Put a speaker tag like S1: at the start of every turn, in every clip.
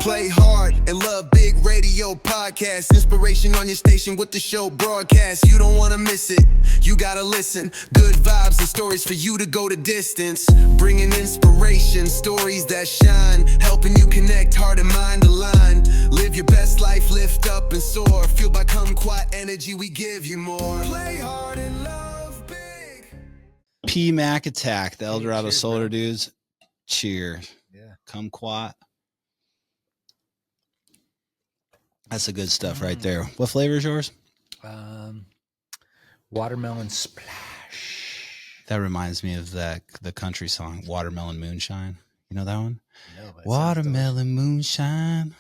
S1: Play hard and love big radio podcast. Inspiration on your station with the show broadcast. You don't want to miss it. You gotta listen. Good vibes and stories for you to go the distance. Bringing inspiration, stories that shine. Helping you connect heart and mind aligned. Live your best life, lift up and soar. Fueled by kumquat energy, we give you more. Play hard and love big.
S2: P Mac Attack, the El Dorado Solar Dudes. Cheers.
S3: Yeah.
S2: Kumquat. That's the good stuff right there. What flavor is yours?
S3: Watermelon splash.
S2: That reminds me of the country song, Watermelon Moonshine. You know that one?
S3: No, but
S2: Watermelon Moonshine.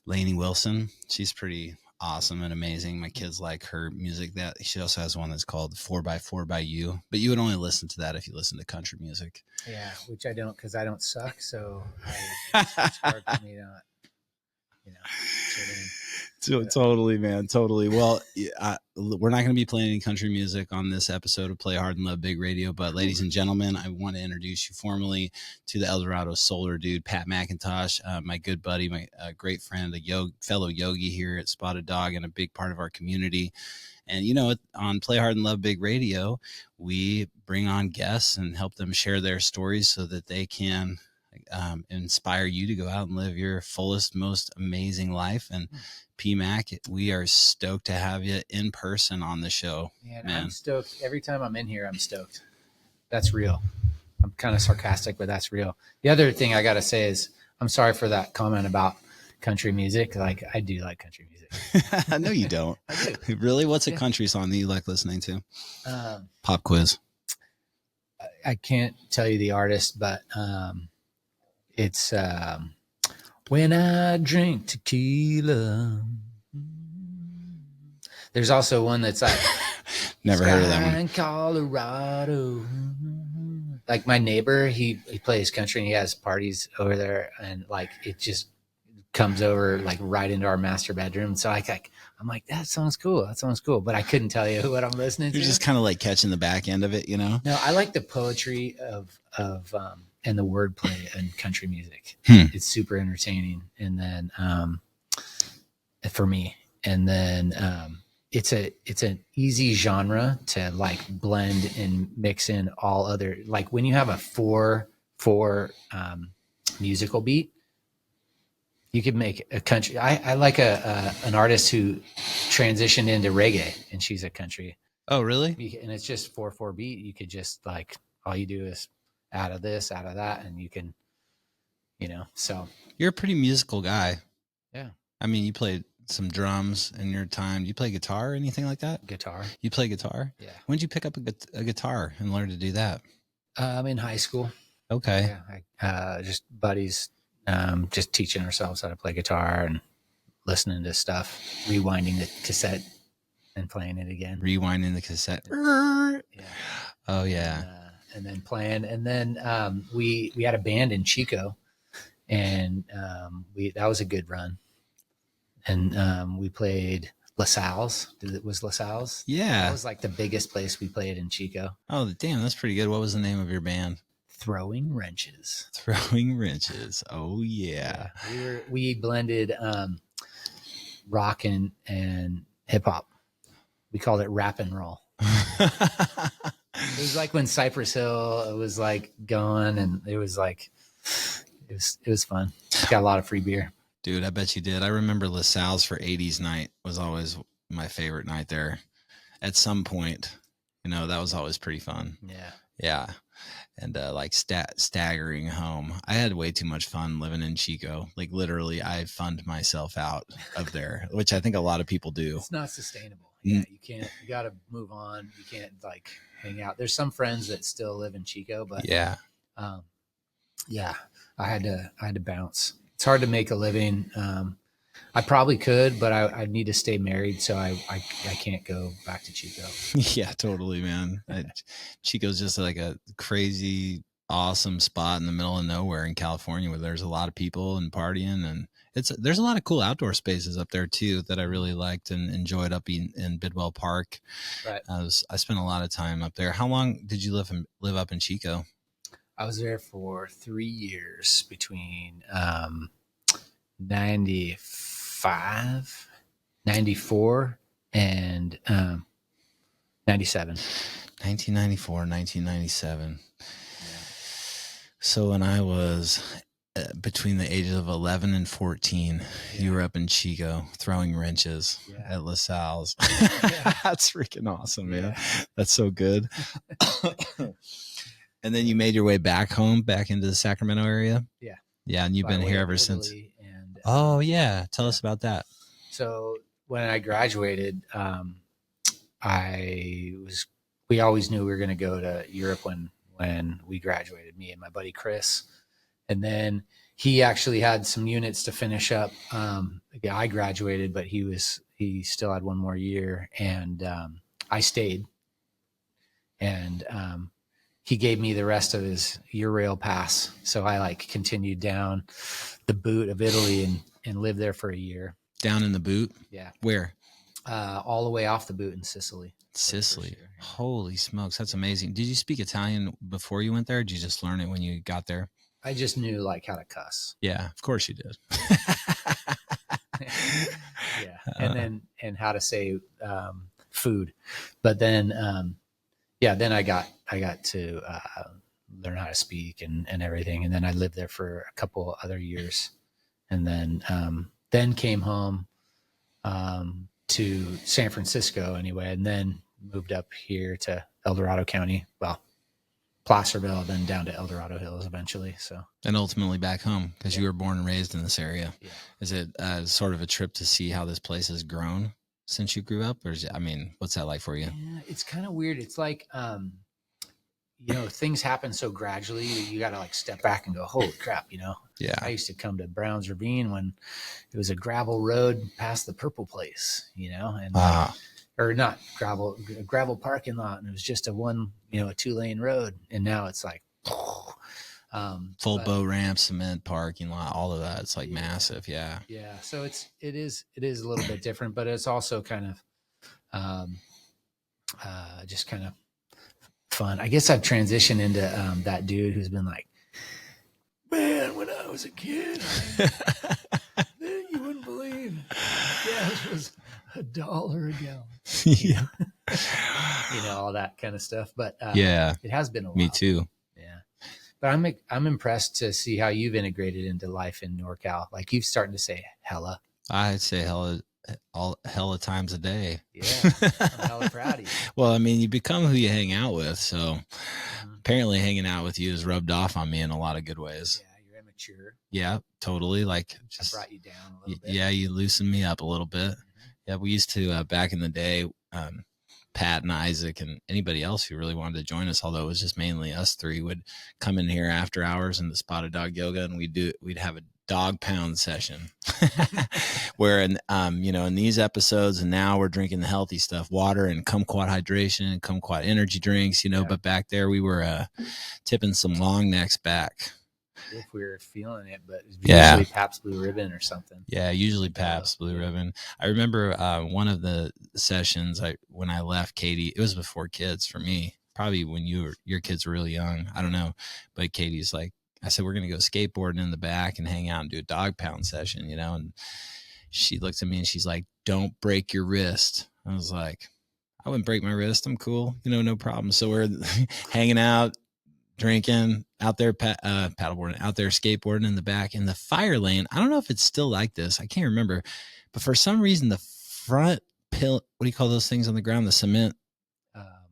S2: Lainey Wilson. She's pretty awesome and amazing. My kids like her music. That she also has one that's called 4x4 by You. But you would only listen to that if you listen to country music.
S3: Yeah, which I don't, because I don't suck. So it's hard for me not,
S2: Totally, man. Totally. Well, we're not going to be playing any country music on this episode of Play Hard and Love Big Radio. But ladies and gentlemen, I want to introduce you formally to the El Dorado Solar Dude, Pat McIntosh, my good buddy, my great friend, fellow yogi here at Spotted Dog and a big part of our community. And, on Play Hard and Love Big Radio, we bring on guests and help them share their stories so that they can inspire you to go out and live your fullest, most amazing life. And PMAC, we are stoked to have you in person on the show.
S3: Man, I'm stoked. Every time I'm in here, I'm stoked. That's real. I'm kind of sarcastic, but that's real. The other thing I got to say is I'm sorry for that comment about country music. Like, I do like country music.
S2: No, you don't.
S3: I do.
S2: Really? What's a country song that you like listening to? Pop quiz.
S3: I can't tell you the artist, but it's When I Drink Tequila. There's also one that's like
S2: Never heard of that one.
S3: in Colorado. Like my neighbor, he plays country and he has parties over there, and like it just comes over like right into our master bedroom. So I'm like, that sounds cool. That sounds cool. But I couldn't tell you what I'm listening to.
S2: You're just kind of like catching the back end of it,
S3: No, I like the poetry of and the wordplay in country music. It's super entertaining. And then for me, and then it's an easy genre to like blend and mix in all other, like when you have a four musical beat, you could make a country. I like an artist who transitioned into reggae, and she's a country.
S2: Oh, really?
S3: And it's just 4/4 beat. You could just like, all you do is out of this, out of that, and you can, so.
S2: You're a pretty musical guy.
S3: Yeah.
S2: I mean, you played some drums in your time. Do you play guitar or anything like that?
S3: Guitar.
S2: You play guitar?
S3: Yeah.
S2: When did you pick up a guitar and learn to do that?
S3: In high school.
S2: Okay.
S3: Yeah. Just buddies, just teaching ourselves how to play guitar and listening to stuff, rewinding the cassette and playing it again.
S2: Rewinding the cassette.
S3: Yeah.
S2: Oh, yeah.
S3: And then playing. And then we had a band in Chico, and that was a good run. And we played LaSalle's. Was LaSalle's?
S2: Yeah.
S3: That was like the biggest place we played in Chico.
S2: Oh, damn. That's pretty good. What was the name of your band?
S3: Throwing Wrenches.
S2: Throwing Wrenches. Oh, yeah.
S3: We blended rock and hip hop. We called it rap and roll. It was like when Cypress Hill was like going, and it was like, it was fun. Got a lot of free beer.
S2: Dude, I bet you did. I remember LaSalle's for 80s night was always my favorite night there. At some point, that was always pretty fun.
S3: Yeah.
S2: Yeah. And like staggering home. I had way too much fun living in Chico. Like literally, I funned myself out of there, which I think a lot of people do.
S3: It's not sustainable. Yeah, you got to move on. You can't like hang out. There's some friends that still live in Chico, but
S2: yeah.
S3: I had to bounce. It's hard to make a living. I probably could, but I need to stay married, so I can't go back to Chico.
S2: Yeah, totally, man. Chico's just like a crazy, awesome spot in the middle of nowhere in California where there's a lot of people and partying, and there's a lot of cool outdoor spaces up there too that I really liked and enjoyed up in Bidwell Park.
S3: Right.
S2: I spent a lot of time up there. How long did you live up in Chico?
S3: I was there for 3 years between 95, 94, and 97.
S2: 1994, 1997.
S3: Yeah.
S2: So when I was between the ages of 11 and 14, you were up in Chico throwing wrenches at LaSalle's. That's freaking awesome, man. That's so good. And then you made your way back home, back into the Sacramento area?
S3: Yeah.
S2: Yeah, and you've been here ever since.
S3: And,
S2: Tell us about that.
S3: So when I graduated, we always knew we were going to go to Europe when we graduated, me and my buddy Chris. And then he actually had some units to finish up. I graduated, but he still had one more year, and I stayed. And he gave me the rest of his Eurail pass, so I continued down the boot of Italy and lived there for a year.
S2: Down in the boot?
S3: Yeah.
S2: Where?
S3: All the way off the boot in Sicily.
S2: Sicily. Sure. Holy smokes, that's amazing. Did you speak Italian before you went there, or did you just learn it when you got there?
S3: I just knew how to cuss.
S2: Yeah, of course you did.
S3: Yeah, and how to say food, but then then I got to learn how to speak and everything, and then I lived there for a couple other years, and then came home to San Francisco anyway, and then moved up here to El Dorado County. Well, Placerville, then down to El Dorado Hills eventually. So, and
S2: ultimately back home because you were born and raised in this area. Yeah. Is it sort of a trip to see how this place has grown since you grew up, or what's that like for you?
S3: Yeah, it's kind of weird. It's like, things happen so gradually. You got to step back and go, holy crap, Yeah. I used to come to Browns Ravine when it was a gravel road past the Purple Place, and or not gravel parking lot, and it was just a 2-lane road, and now it's
S2: full boat ramp, cement parking lot, all of that. It's massive. Yeah.
S3: So it is a little bit different, but it's also kind of just kind of fun. I guess I've transitioned into that dude who's been man, when I was a kid, you wouldn't believe gas was $1 a gallon.
S2: Yeah.
S3: All that kind of stuff. But it has been a while.
S2: Me too.
S3: Yeah. But I'm impressed to see how you've integrated into life in NorCal. You've starting to say hella.
S2: I'd say hella times a day.
S3: Yeah. I'm hella proud of you.
S2: Well, you become who you hang out with. So apparently hanging out with you has rubbed off on me in a lot of good ways.
S3: Yeah. You're immature.
S2: Yeah, totally.
S3: I brought you down a little bit.
S2: Yeah. You loosened me up a little bit. Yeah. We used to, back in the day, Pat and Isaac and anybody else who really wanted to join us, although it was just mainly us three, would come in here after hours in the Spotted Dog Yoga, and we'd have a dog pound session where in these episodes, and now we're drinking the healthy stuff, water and kumquat hydration and kumquat energy drinks, but back there we were tipping some long necks back.
S3: If we were feeling it, but usually Pabst Blue Ribbon or something.
S2: Yeah, usually Pabst Blue Ribbon. I remember one of the sessions when I left Katie, it was before kids for me, probably when your kids were really young. I don't know. But Katie's I said, we're going to go skateboarding in the back and hang out and do a dog pound session, and she looked at me and she's like, don't break your wrist. I was like, I wouldn't break my wrist. I'm cool. No problem. So we're hanging out, drinking, out there paddleboarding, out there skateboarding in the back in the fire lane. I don't know if it's still like this. I can't remember. But for some reason, the front what do you call those things on the ground? The cement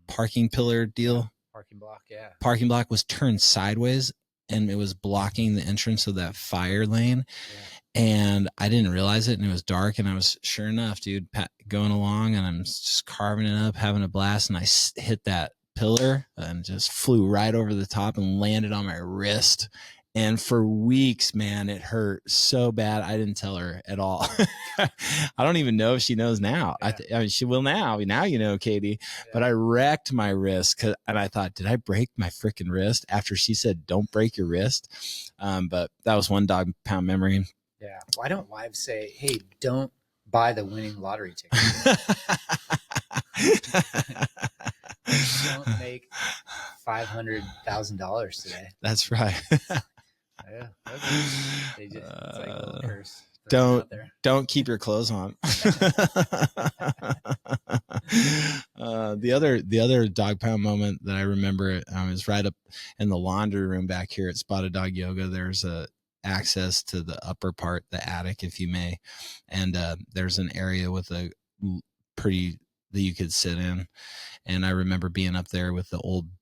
S2: parking pillar deal?
S3: Parking block, yeah.
S2: Parking block was turned sideways, and it was blocking the entrance of that fire lane. Yeah. And I didn't realize it, and it was dark, and I was, sure enough, dude, going along, and I'm just carving it up, having a blast, and I hit that pillar and just flew right over the top and landed on my wrist. And for weeks, man, it hurt so bad. I didn't tell her at all. I don't even know if she knows now. Yeah. She will now. Now Katie. Yeah. But I wrecked my wrist, and I thought, did I break my freaking wrist? After she said, don't break your wrist. But that was one dog pound memory.
S3: Yeah. Why don't wives say, hey, don't buy the winning lottery ticket? Don't make $500,000 today.
S2: That's right.
S3: Yeah, it's like a little curse.
S2: Don't
S3: out there.
S2: don't keep your clothes on. The other dog pound moment that I remember is right up in the laundry room back here at Spotted Dog Yoga. There's a access to the upper part, the attic, if you may, and there's an area with a pretty that you could sit in. And I remember being up there with the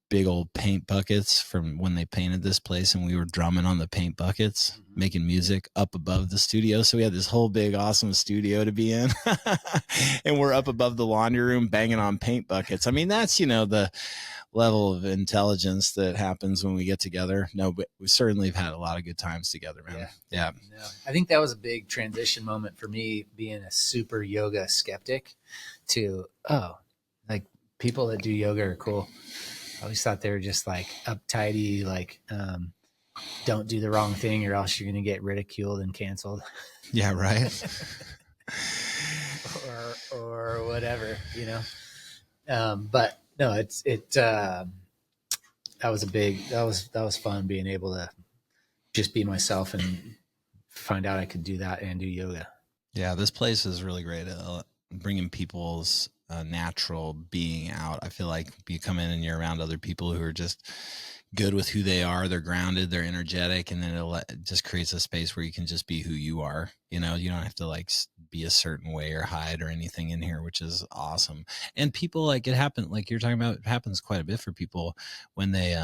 S2: big old paint buckets from when they painted this place, and we were drumming on the paint buckets, making music up above the studio. So we had this whole big awesome studio to be in. And we're up above the laundry room banging on paint buckets. I mean, that's, the level of intelligence that happens when we get together. No, but we certainly have had a lot of good times together, man. Yeah.
S3: No, I think that was a big transition moment for me, being a super yoga skeptic to, like, people that do yoga are cool. I always thought they were just like uptighty, like, don't do the wrong thing or else you're going to get ridiculed and canceled.
S2: Yeah. Right.
S3: or whatever, but no, that was fun being able to just be myself and find out I could do that and do yoga.
S2: Yeah. This place is really great at bringing people's natural being out. I feel like you come in and you're around other people who are just good with who they are. They're grounded, they're energetic, and then it just creates a space where you can just be who you are. You don't have to like be a certain way or hide or anything in here, which is awesome. And people, like, it happens, like you're talking about, it happens quite a bit for people when they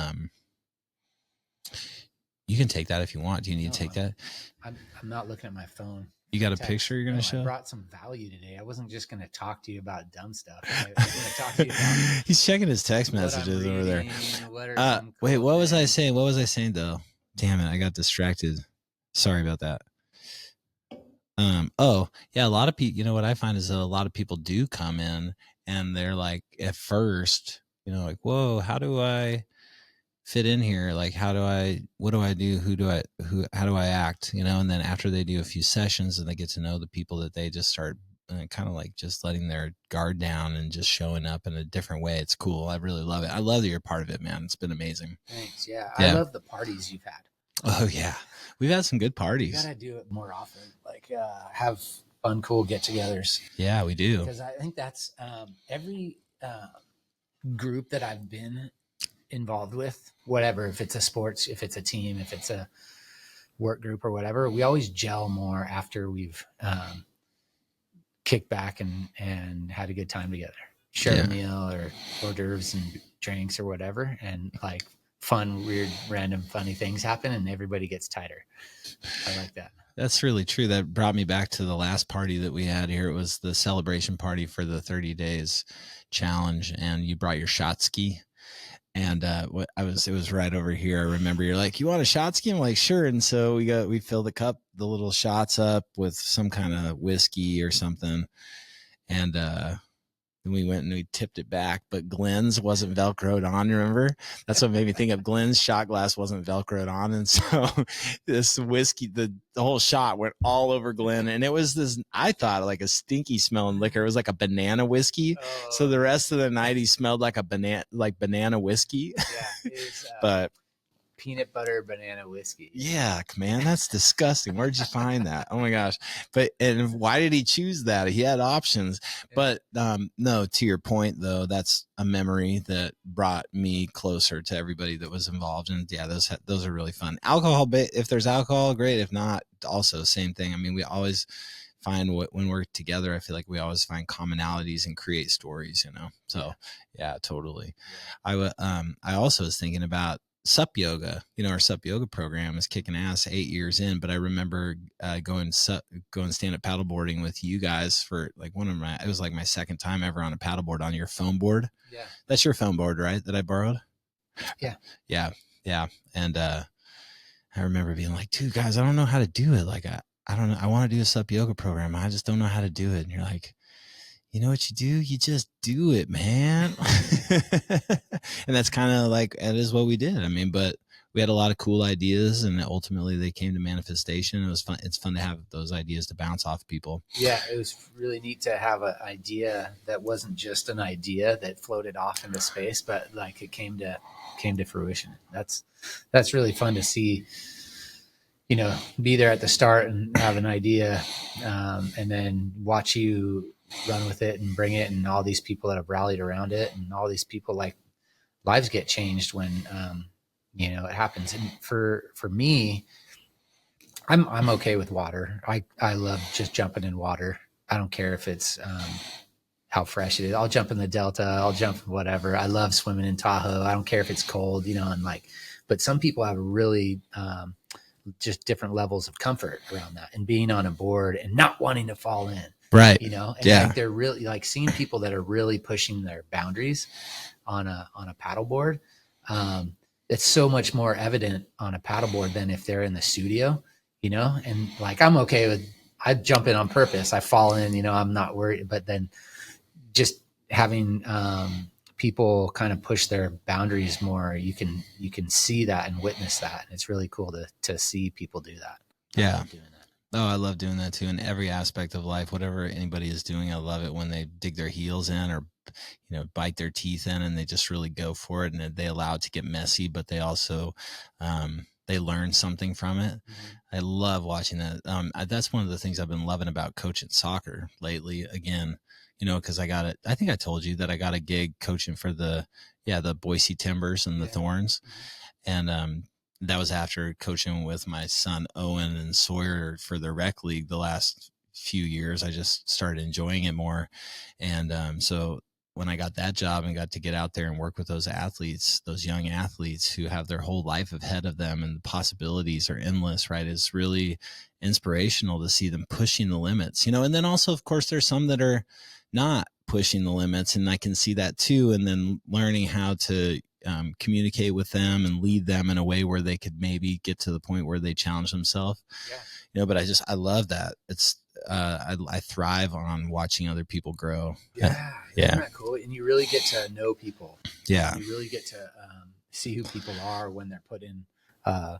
S2: you can take that if you want. Do you need to take that?
S3: I'm not looking at my phone.
S2: You got a picture you're going to show?
S3: I brought some value today. I wasn't just going to talk to you about dumb stuff. I was going to talk to you about
S2: He's checking his text messages over there. Wait, what was I saying? What was I saying though? Damn it, I got distracted. Sorry about that. Oh yeah, a lot of people, what I find is that a lot of people do come in and they're like, at first, like, whoa, how do I fit in here? Like, what do I do? How do I act? And then after they do a few sessions and they get to know the people, that they just start kind of like just letting their guard down and just showing up in a different way. It's cool. I really love it. I love that you're part of it, man. It's been amazing.
S3: Thanks. Yeah. I love the parties you've had.
S2: Oh yeah. We've had some good parties.
S3: You gotta do it more often. Like, have fun, cool get-togethers.
S2: Yeah, we do.
S3: Because I think that's every group that I've been involved with, whatever, if it's a sports, if it's a team, if it's a work group or whatever, we always gel more after we've kicked back and had a good time together, shared a meal or hors d'oeuvres and drinks or whatever, and like fun, weird, random, funny things happen and everybody gets tighter. I like that.
S2: That's really true. That brought me back to the last party that we had here. It was the celebration party for the 30 days challenge, and you brought your shot ski. And it was right over here. I remember you're like, you want a shot ski? I'm like, sure. And so we filled the little shots up with some kind of whiskey or something. And then we went and we tipped it back, but Glenn's wasn't Velcroed on. Remember? That's what made me think of Glenn's shot glass wasn't Velcroed on. And so this whiskey, the whole shot went all over Glenn. And it was this, I thought, like a stinky smelling liquor. It was like a banana whiskey. So the rest of the night he smelled like banana whiskey.
S3: Yeah. It's,
S2: but
S3: peanut butter banana whiskey.
S2: Yeah, man, that's disgusting. Where'd you find that? Oh my gosh. And why did he choose that? He had options. But no, to your point though, that's a memory that brought me closer to everybody that was involved. And yeah, those are really fun. Alcohol, if there's alcohol, great. If not, also same thing. I mean, we always find when we're together, I feel like we always find commonalities and create stories, So yeah, totally. I also was thinking about Sup Yoga. Our Sup Yoga program is kicking ass 8 years in, but I remember going stand up paddleboarding with you guys for like it was like my second time ever on a paddleboard on your foam board.
S3: Yeah.
S2: That's your foam board, right? That I borrowed?
S3: Yeah.
S2: Yeah. Yeah. And I remember being like, dude, guys, I don't know how to do it. Like, I don't know. I want to do a Sup Yoga program. I just don't know how to do it. And you're like, you know what you do? You just do it, man. And that's kind of like, that is what we did. I mean, but we had a lot of cool ideas and ultimately they came to manifestation. It was fun. It's fun to have those ideas to bounce off people. Yeah.
S3: It was really neat to have an idea that wasn't just an idea that floated off into space, but like it came to fruition. That's really fun to see. be there at the start and have an idea, and then watch you run with it and bring it, and all these people that have rallied around it, and all these people, like, lives get changed when it happens. And for me, I'm okay with water. I love just jumping in water. I don't care if it's how fresh it is. I'll jump in the Delta. I'll jump whatever. I love swimming in Tahoe. I don't care if it's cold, and like, but some people have really just different levels of comfort around that, and being on a board and not wanting to fall in.
S2: Right.
S3: And
S2: Yeah.
S3: like, they're really, like, seeing people that are really pushing their boundaries on a paddleboard. It's so much more evident on a paddleboard than if they're in the studio, and like, I'm okay with, I jump in on purpose. I fall in, I'm not worried, but then just having people kind of push their boundaries more, you can see that and witness that. And it's really cool to see people do that.
S2: Yeah.
S3: I love doing that.
S2: Oh, I love doing that too. In every aspect of life, whatever anybody is doing, I love it when they dig their heels in or, bite their teeth in, and they just really go for it, and they allow it to get messy, but they also, they learn something from it. Mm-hmm. I love watching that. That's one of the things I've been loving about coaching soccer lately. Again, because I think I told you that I got a gig coaching for the Boise Timbers and the Thorns. Mm-hmm. And, that was after coaching with my son Owen and Sawyer for the rec league the last few years. I just started enjoying it more. And so when I got that job and got to get out there and work with those athletes, those young athletes who have their whole life ahead of them and the possibilities are endless, right? It's really inspirational to see them pushing the limits, and then also, of course, there's some that are not pushing the limits, and I can see that too. And then learning how to communicate with them and lead them in a way where they could maybe get to the point where they challenge themselves. Yeah. But I love that. It's, I thrive on watching other people grow.
S3: Yeah. Isn't that cool? And you really get to know people.
S2: Yeah.
S3: You really get to see who people are when they're put in a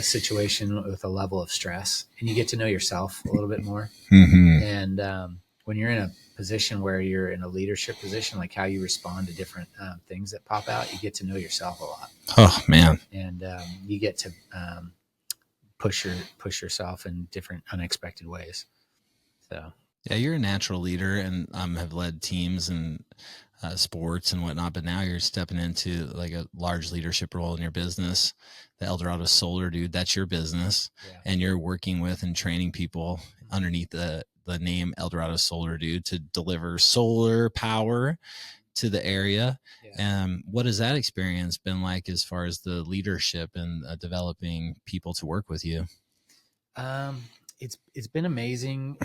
S3: situation with a level of stress, and you get to know yourself a little bit more. Mm-hmm. And when you're in a position where you're in a leadership position, like how you respond to different things that pop out, you get to know yourself a lot.
S2: Oh man.
S3: And you get to push yourself in different unexpected ways. So
S2: yeah, you're a natural leader, and have led teams and sports and whatnot, but now you're stepping into like a large leadership role in your business, the Dorado Solar Dude. That's your business. Yeah. And you're working with and training people underneath the name Dorado Solar Dude to deliver solar power to the area. Yeah. What has that experience been like as far as the leadership and developing people to work with you?
S3: It's been amazing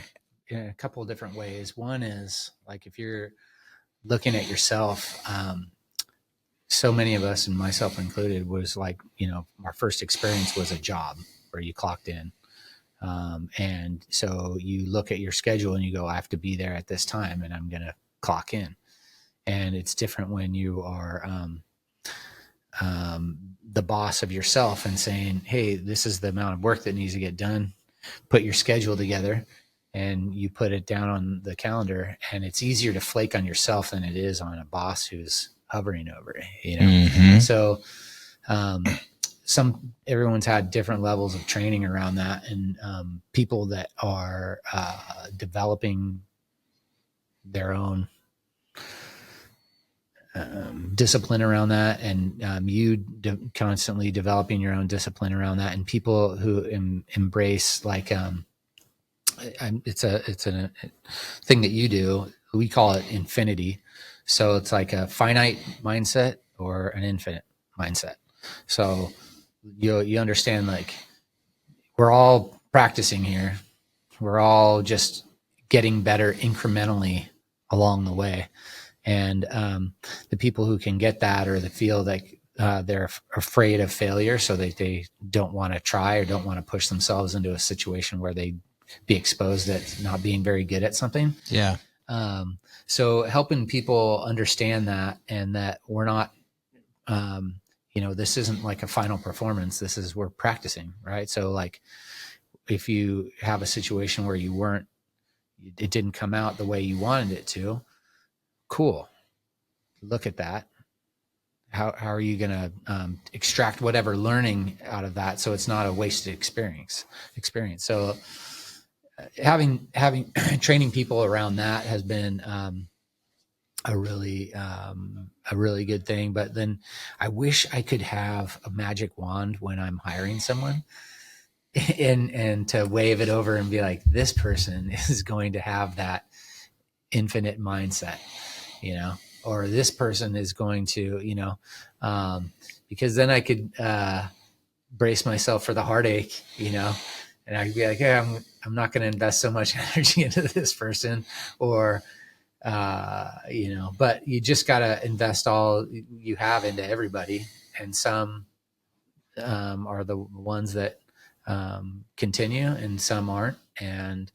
S3: in a couple of different ways. One is, like, if you're looking at yourself, so many of us, and myself included, was like, our first experience was a job where you clocked in. And so you look at your schedule and you go, I have to be there at this time and I'm going to clock in. And it's different when you are the boss of yourself and saying, hey, this is the amount of work that needs to get done. Put your schedule together and you put it down on the calendar. And it's easier to flake on yourself than it is on a boss who's hovering over it, Mm-hmm. So everyone's had different levels of training around that, and people that are developing their own discipline around that, and constantly developing your own discipline around that, and people who embrace, like, it's a thing that you do. We call it infinity. So it's like a finite mindset or an infinite mindset. So you understand, like, we're all practicing here. We're all just getting better incrementally along the way. And the people who can get that, or that feel like they're afraid of failure, so they don't want to try or don't want to push themselves into a situation where they be exposed at not being very good at something.
S2: Yeah.
S3: So helping people understand that, and that we're not, this isn't like a final performance. We're practicing, right? So, like, if you have a situation where it didn't come out the way you wanted it to, cool. Look at that. how are you going to extract whatever learning out of that so it's not a wasted experience. So having training people around that has been a really good thing. But then I wish I could have a magic wand when I'm hiring someone and to wave it over and be like, this person is going to have that infinite mindset, you know, or this person is going to, you know, because then I could brace myself for the heartache, you know, and I'd be like, hey, I'm not going to invest so much energy into this person, or, you know, but you just got to invest all you have into everybody. And some are the ones that continue and some aren't. And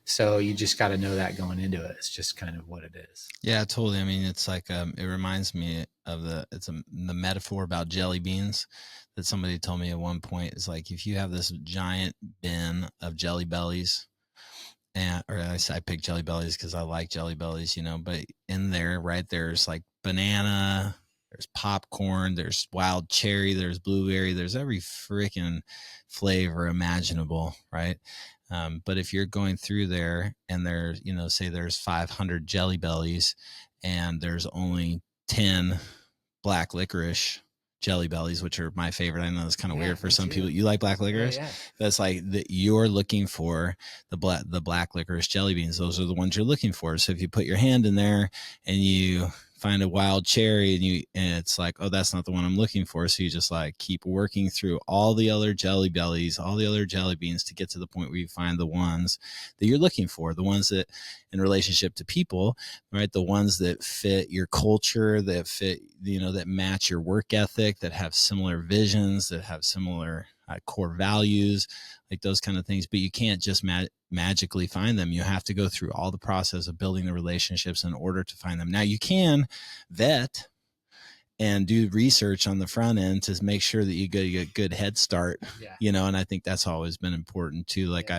S3: so you just got to know that going into it. It's just kind of what it is.
S2: Yeah, totally. I mean, it's like, it reminds me of the metaphor about jelly beans that somebody told me at one point. Is like, if you have this giant bin of Jelly Bellies, or I pick Jelly Bellies because I like Jelly Bellies, you know, but in there, right, there's like banana, there's popcorn, there's wild cherry, there's blueberry, there's every freaking flavor imaginable, right? But if you're going through there and there's, you know, say there's 500 Jelly Bellies and there's only 10 black licorice Jelly Bellies, which are my favorite. I know it's kind of weird for some people. You like black licorice?
S3: Yeah.
S2: That's like that you're looking for the black licorice jelly beans. Those are the ones you're looking for. So if you put your hand in there and you find a wild cherry and it's like, oh, that's not the one I'm looking for. So you just like keep working through all the other Jelly Bellies, all the other jelly beans to get to the point where you find the ones that you're looking for, the ones that in relationship to people, right? The ones that fit your culture, that fit, you know, that match your work ethic, that have similar visions, that have similar core values, like those kind of things. But you can't just magically find them. You have to go through all the process of building the relationships in order to find them. Now you can vet and do research on the front end to make sure that you get a good head start, you know, and I think that's always been important too. Like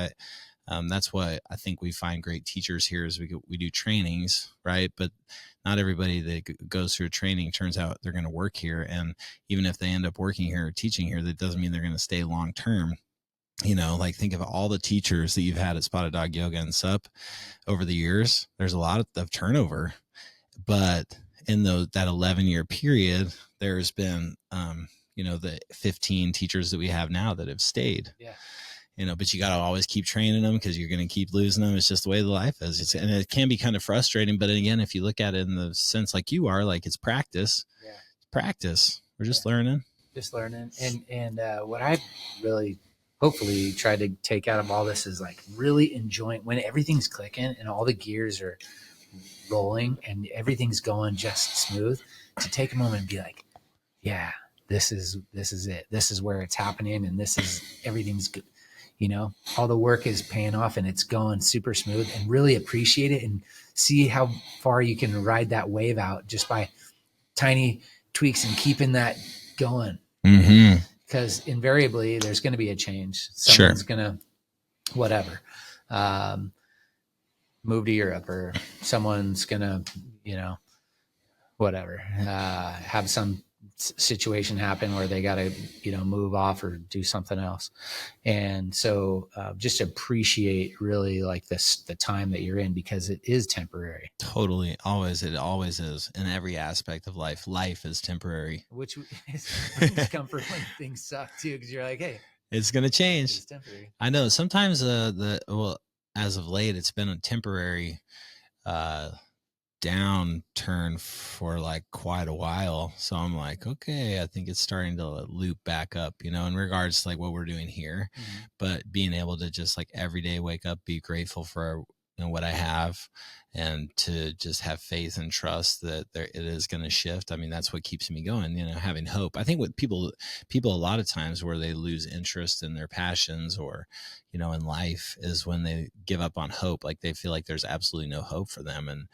S2: that's why I think we find great teachers here is we do trainings, right? But not everybody that goes through a training turns out they're going to work here. And even if they end up working here or teaching here, that doesn't mean they're going to stay long term. You know, like think of all the teachers that you've had at Spotted Dog Yoga and SUP over the years. There's a lot of turnover, but in that 11-year period, there's been, you know, the 15 teachers that we have now that have stayed.
S3: Yeah.
S2: You know, but you got to always keep training them because you're going to keep losing them. It's just the way the life is. And it can be kind of frustrating. But again, if you look at it in the sense like you are, like it's practice. Yeah. It's practice. We're just learning.
S3: Just learning. And what I really hopefully try to take out of all this is like really enjoying when everything's clicking and all the gears are rolling and everything's going just smooth, to take a moment and be like, yeah, this is it. This is where it's happening. And everything's good. You know, all the work is paying off and it's going super smooth, and really appreciate it and see how far you can ride that wave out just by tiny tweaks and keeping that going.
S2: Mm-hmm.
S3: Because invariably there's going to be a change. Someone's going to, whatever, move to Europe, or someone's going to, you know, whatever, have some situation happen where they got to, you know, move off or do something else. And so just appreciate really like the time that you're in, because it is temporary.
S2: Totally. Always. It always is in every aspect of life. Life is temporary,
S3: which brings comfort when things suck too. Cause you're like, hey,
S2: it's going to change.
S3: It's temporary.
S2: I know sometimes as of late, it's been a temporary, downturn for like quite a while. So I'm like, okay, I think it's starting to loop back up, you know, in regards to like what we're doing here. Mm-hmm. But being able to just like every day wake up, be grateful for, you know, what I have, and to just have faith and trust that it is going to shift. I mean, that's what keeps me going, you know, having hope. I think what people a lot of times where they lose interest in their passions or, you know, in life is when they give up on hope. Like they feel like there's absolutely no hope for them. And,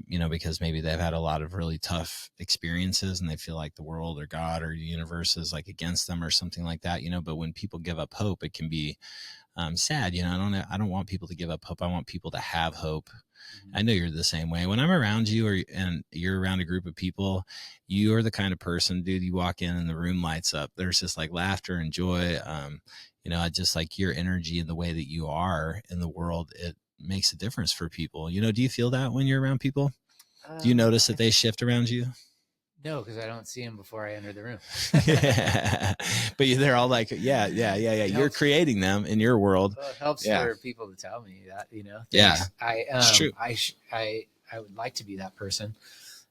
S2: you know, because maybe they've had a lot of really tough experiences and they feel like the world or God or the universe is like against them or something like that, you know. But when people give up hope, it can be sad. I don't want people to give up hope. I want people to have hope. I know you're the same way. When I'm around you and you're around a group of people, you are the kind of person, dude, you walk in and the room lights up. There's just like laughter and joy. I just like your energy and the way that you are in the world. It makes a difference for people. Do you feel that when you're around people? Do you notice that they shift around you?
S3: No, because I don't see them before I enter the room.
S2: Yeah. But they're all like, yeah. You're creating them in your world.
S3: Well, it helps for people to tell me that,
S2: Yeah,
S3: it's true. I would like to be that person.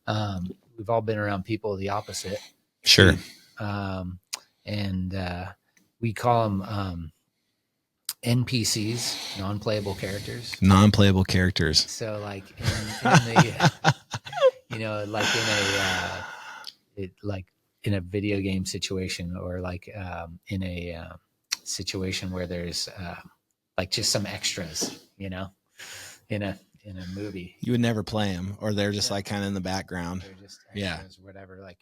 S3: We've all been around people the opposite.
S2: Sure.
S3: And we call them NPCs, non-playable characters.
S2: Non-playable characters.
S3: So like in the, like in a video game situation, or like in a situation where there's like just some extras, in a movie.
S2: You would never play them, or they're just like kind of in the background.
S3: They're just extras, whatever. Like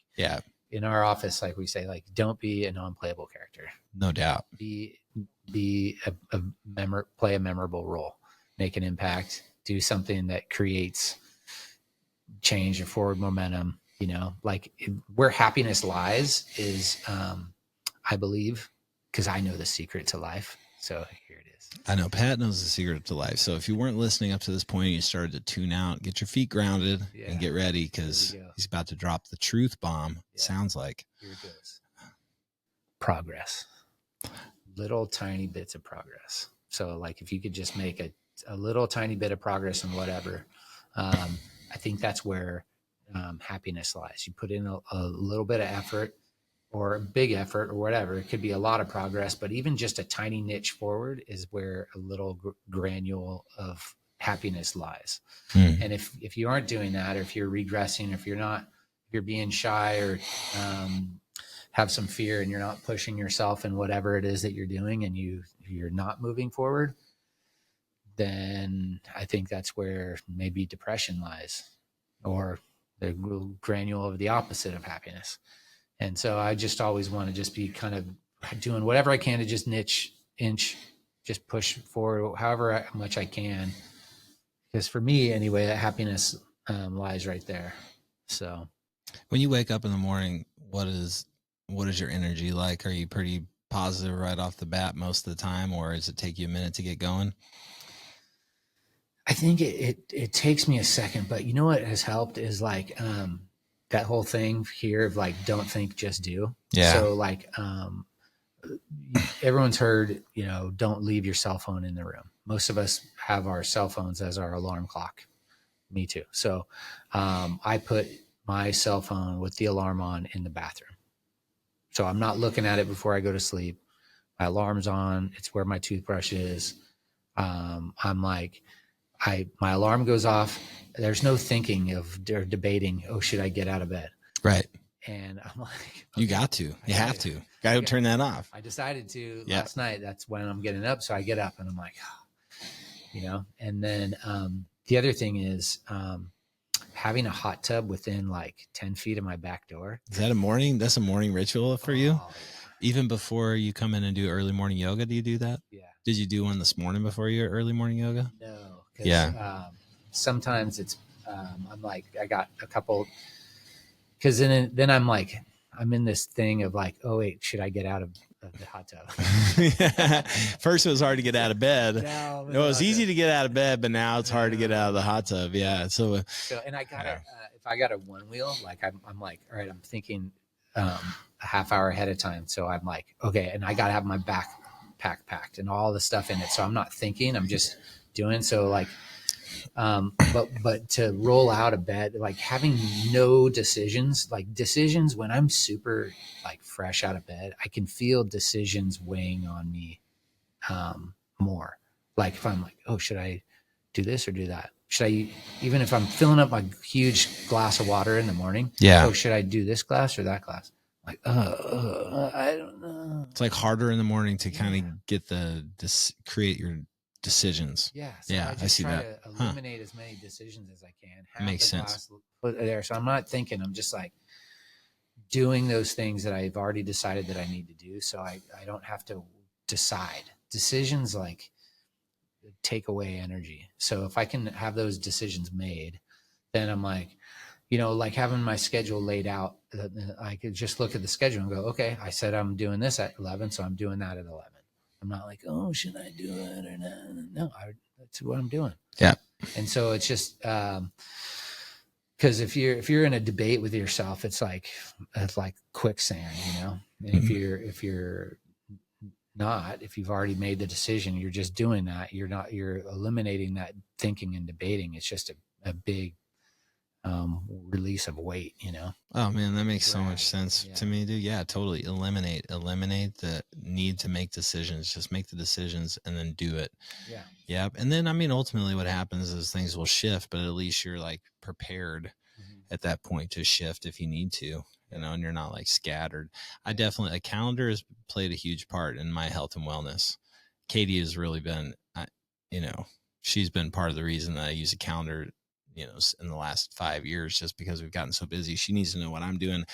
S3: in our office, like we say, like don't be a non-playable character.
S2: No doubt.
S3: Be play a memorable role, make an impact, do something that creates change or forward momentum. Like where happiness lies is, I believe, because I know the secret to life. So here it is.
S2: I know Pat knows the secret to life. So if you weren't listening up to this point, you started to tune out, get your feet grounded and get ready, because he's about to drop the truth bomb. Sounds like.
S3: Here it goes. Progress. Little tiny bits of progress. So like if you could just make a little tiny bit of progress in whatever, I think that's where happiness lies. You put in a little bit of effort, or a big effort, or whatever. It could be a lot of progress, but even just a tiny niche forward is where a little granule of happiness lies. And if you aren't doing that, or if you're regressing, if you're being shy, or have some fear, and you're not pushing yourself in whatever it is that you're doing, and you're not moving forward, then I think that's where maybe depression lies, or the granule of the opposite of happiness. And so I just always want to just be kind of doing whatever I can to just just push forward however much I can. Because for me, anyway, that happiness lies right there. So
S2: when you wake up in the morning, what is your energy like? Are you pretty positive right off the bat most of the time, or does it take you a minute to get going?
S3: I think it takes me a second, but you know what has helped is like that whole thing here of like, don't think, just do. Yeah. So like everyone's heard, don't leave your cell phone in the room. Most of us have our cell phones as our alarm clock. Me too. So I put my cell phone with the alarm on in the bathroom. So I'm not looking at it before I go to sleep. My alarm's on. It's where my toothbrush is. I'm like, my alarm goes off. There's no thinking of or debating, should I get out of bed? Right. And I'm like, okay,
S2: you got to. You have to. Got to turn that off.
S3: I decided to last night. That's when I'm getting up. So I get up and I'm like, and then the other thing is having a hot tub within like 10 feet of my back door.
S2: Is that that's a morning ritual for you? Yeah. Even before you come in and do early morning yoga, do you do that?
S3: Yeah.
S2: Did you do one this morning before your early morning yoga?
S3: No. Sometimes it's, I'm like, I got a couple, because then I'm like, I'm in this thing of like, oh wait, should I get out of the hot tub?
S2: First it was hard to get out of bed. No, it was easy to get out of bed, but now it's hard to get out of the hot tub. Yeah. So
S3: and I gotta, if I got a one wheel, like I'm like, all right, I'm thinking a half hour ahead of time. So I'm like, okay. And I gotta have my backpack packed and all the stuff in it. So I'm not thinking, I'm just doing. So like, but to roll out of bed, like having no decisions, like decisions when I'm super like fresh out of bed, I can feel decisions weighing on me more. Like if I'm like, should I do this or do that? Should I, even if I'm filling up my huge glass of water in the morning, should I do this glass or that glass? Like, I don't know.
S2: It's like harder in the morning to kind of get create your decisions.
S3: Yeah. So I see that. To eliminate as many decisions as I can.
S2: Makes sense.
S3: Put there. So I'm not thinking, I'm just like doing those things that I've already decided that I need to do. So I don't have to decide decisions like take away energy. So if I can have those decisions made, then I'm like, like having my schedule laid out, I could just look at the schedule and go, okay, I said I'm doing this at 11, so I'm doing that at 11. I'm not like, oh, should I do it or not? No, that's what I'm doing.
S2: Yeah. And
S3: so it's just because if you're in a debate with yourself, it's like quicksand, And if you're not, if you've already made the decision, you're just doing that. You're eliminating that thinking and debating. It's just a big release of weight,
S2: Oh man, that makes so much sense to me, dude. Yeah, totally. Eliminate the need to make decisions. Just make the decisions and then do it.
S3: Yeah.
S2: Yeah. And then, I mean, ultimately what happens is things will shift, but at least you're like prepared at that point to shift if you need to, and you're not like scattered. A calendar has played a huge part in my health and wellness. Katie has really been, she's been part of the reason that I use a calendar, in the last 5 years, just because we've gotten so busy. She needs to know what I'm doing.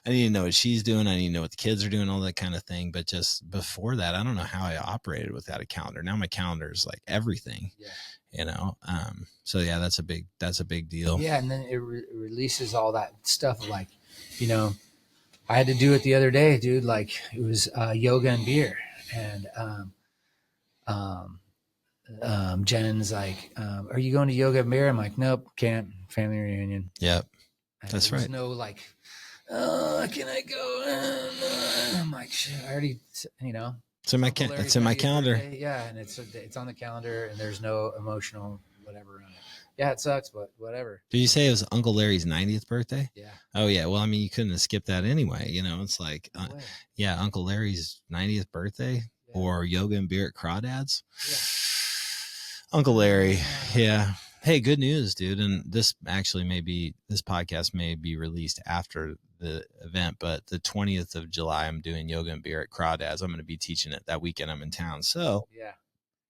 S2: I need to know what she's doing. I need to know what the kids are doing, all that kind of thing. But just before that, I don't know how I operated without a calendar. Now my calendar is like everything, so yeah, that's a big deal.
S3: Yeah. And then it releases all that stuff. Like, I had to do it the other day, dude. Like it was yoga and beer. And Jen's like, are you going to yoga and beer? I'm like, nope, can't. Family reunion.
S2: Yep.
S3: And
S2: that's right.
S3: No, like, oh, can I go? I'm like, shit, I already,
S2: It's in my calendar.
S3: Birthday. Yeah, and it's on the calendar, and there's no emotional whatever on it. Yeah, it sucks, but whatever.
S2: Did you say it was Uncle Larry's 90th birthday?
S3: Yeah.
S2: Oh yeah. Well, I mean, you couldn't have skipped that anyway. It's like, Uncle Larry's 90th birthday or yoga and beer at Crawdads.
S3: Yeah.
S2: Uncle Larry. Yeah. Hey, good news, dude. And this podcast may be released after the event, but the 20th of July, I'm doing yoga and beer at Crawdads. I'm going to be teaching it that weekend. I'm in town. So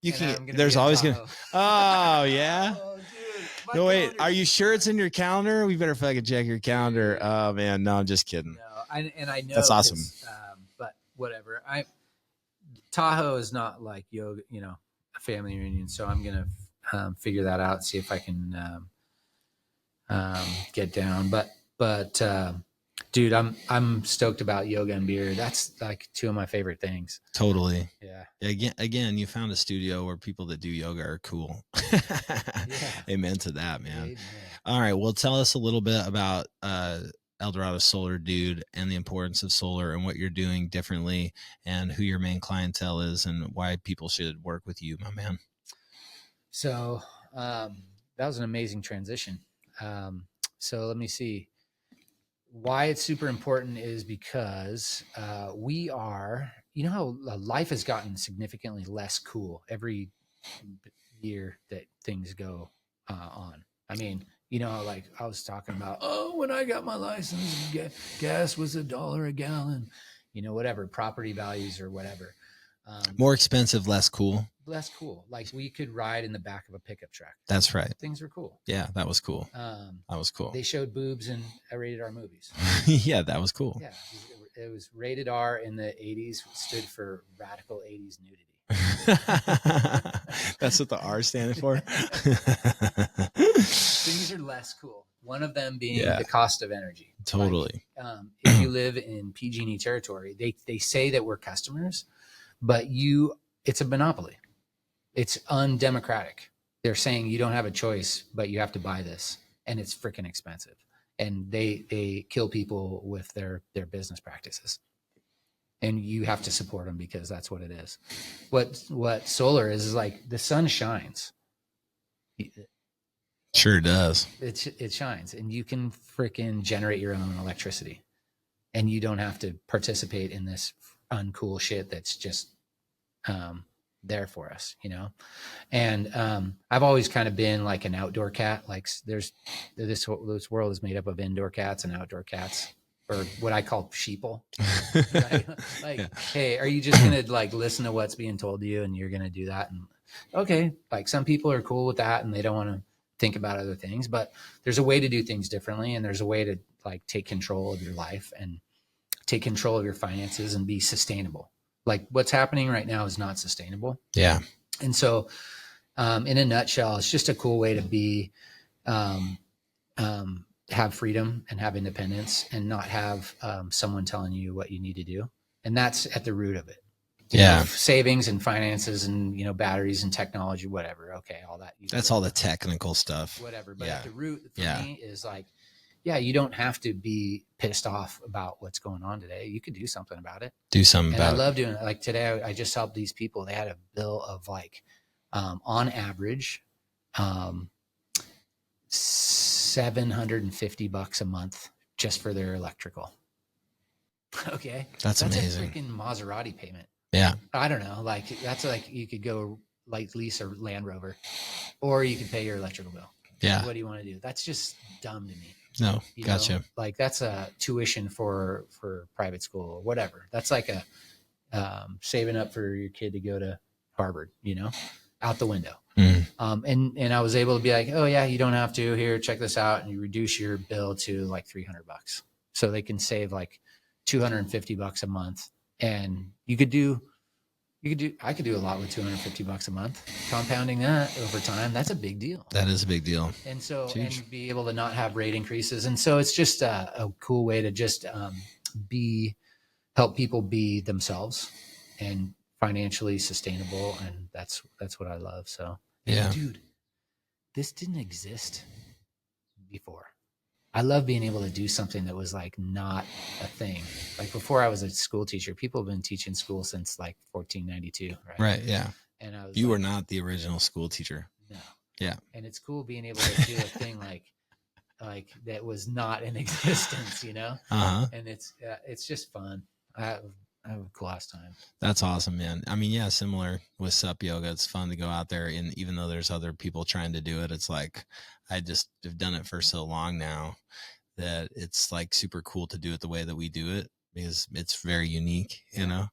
S2: you can, there's always going to, oh yeah. Oh, dude, no, wait, are you sure it's in your calendar? We better fucking check your calendar. Oh man. No, I'm just kidding.
S3: No, I know
S2: that's awesome.
S3: But whatever. Tahoe is not like yoga, a family reunion. So I'm going to figure that out, see if I can get down. But dude, I'm stoked about yoga and beer. That's like two of my favorite things.
S2: Totally.
S3: Yeah.
S2: Again, you found a studio where people that do yoga are cool. Amen to that, man. Amen. All right. Well, tell us a little bit about Dorado Solar Dude and the importance of solar and what you're doing differently and who your main clientele is and why people should work with you, my man.
S3: So that was an amazing transition. So let me see. Why it's super important is because we are, how life has gotten significantly less cool every year that things go on. I mean, like I was talking about, when I got my license, gas was $1 a gallon, whatever, property values or whatever.
S2: More expensive, less cool.
S3: Less cool. Like we could ride in the back of a pickup truck.
S2: That's right.
S3: Things were cool.
S2: Yeah, that was cool. That was cool.
S3: They showed boobs in rated R movies.
S2: Yeah, that was cool.
S3: Yeah, it was rated R in the 80s, stood for radical 80s nudity.
S2: That's what the R stands for.
S3: Things are less cool. One of them being the cost of energy.
S2: Totally.
S3: Like, if you live in PG&E territory, they say that we're customers, but it's a monopoly. It's undemocratic. They're saying you don't have a choice, but you have to buy this, and it's freaking expensive. And they kill people with their business practices. And you have to support them because that's what it is. What solar is like the sun shines.
S2: Sure does.
S3: It shines, and you can freaking generate your own electricity, and you don't have to participate in this uncool shit that's just there for us, And I've always kind of been like an outdoor cat. Like this world is made up of indoor cats and outdoor cats. Or what I call sheeple. Right? Like, hey, are you just going to like listen to what's being told to you and you're going to do that? And okay, like some people are cool with that and they don't want to think about other things, but there's a way to do things differently. And there's a way to like take control of your life and take control of your finances and be sustainable. like what's happening right now is not sustainable.
S2: Yeah.
S3: And so, in a nutshell, it's just a cool way to be, have freedom and have independence and not have someone telling you what you need to do. And that's at the root of it. Savings and finances and, batteries and technology, whatever. Okay. All that.
S2: That's all the technical stuff.
S3: Whatever. But at the root for me is like, you don't have to be pissed off about what's going on today. You could do something about it. I love doing it. Like today, I just helped these people. They had a bill of like, on average, $750 a month just for their electrical. Okay.
S2: That's amazing.
S3: A freaking Maserati payment.
S2: Yeah.
S3: I don't know. Like that's like, you could go like lease a Land Rover or you could pay your electrical bill.
S2: Yeah.
S3: What do you want to do? That's just dumb to me.
S2: No, gotcha.
S3: Like that's a tuition for private school or whatever. That's like a, saving up for your kid to go to Harvard, out the window. And I was able to be like, oh yeah, you don't have to. Here, check this out, and you reduce your bill to like $300, so they can save like $250 a month. And I could do a lot with $250 a month. Compounding that over time, that's a big deal.
S2: That is a big deal.
S3: And so, and be able to not have rate increases. And so, it's just a cool way to just help people be themselves and financially sustainable, and that's what I love. So dude, this didn't exist before. I love being able to do something that was like not a thing. Like before I was a school teacher, people have been teaching school since like 1492,
S2: right? Yeah.
S3: And I was
S2: were not the original school teacher.
S3: No.
S2: Yeah.
S3: And it's cool being able to do a thing like that was not in existence, and it's just fun. I have a cool ass time.
S2: That's awesome, man. I mean, yeah, similar with sup yoga. It's fun to go out there, and even though there's other people trying to do it, it's like I just have done it for so long now that it's like super cool to do it the way that we do it because it's very unique, and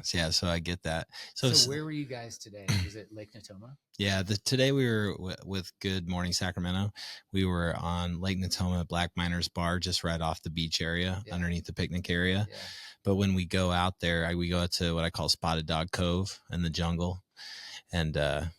S2: so I get that. So
S3: where were you guys today? Was it Lake Natoma?
S2: Yeah, today we were with Good Morning Sacramento. We were on Lake Natoma Black Miners Bar, just right off the beach area, underneath the picnic area. Yeah. But when we go out there, we go out to what I call Spotted Dog Cove in the jungle. And I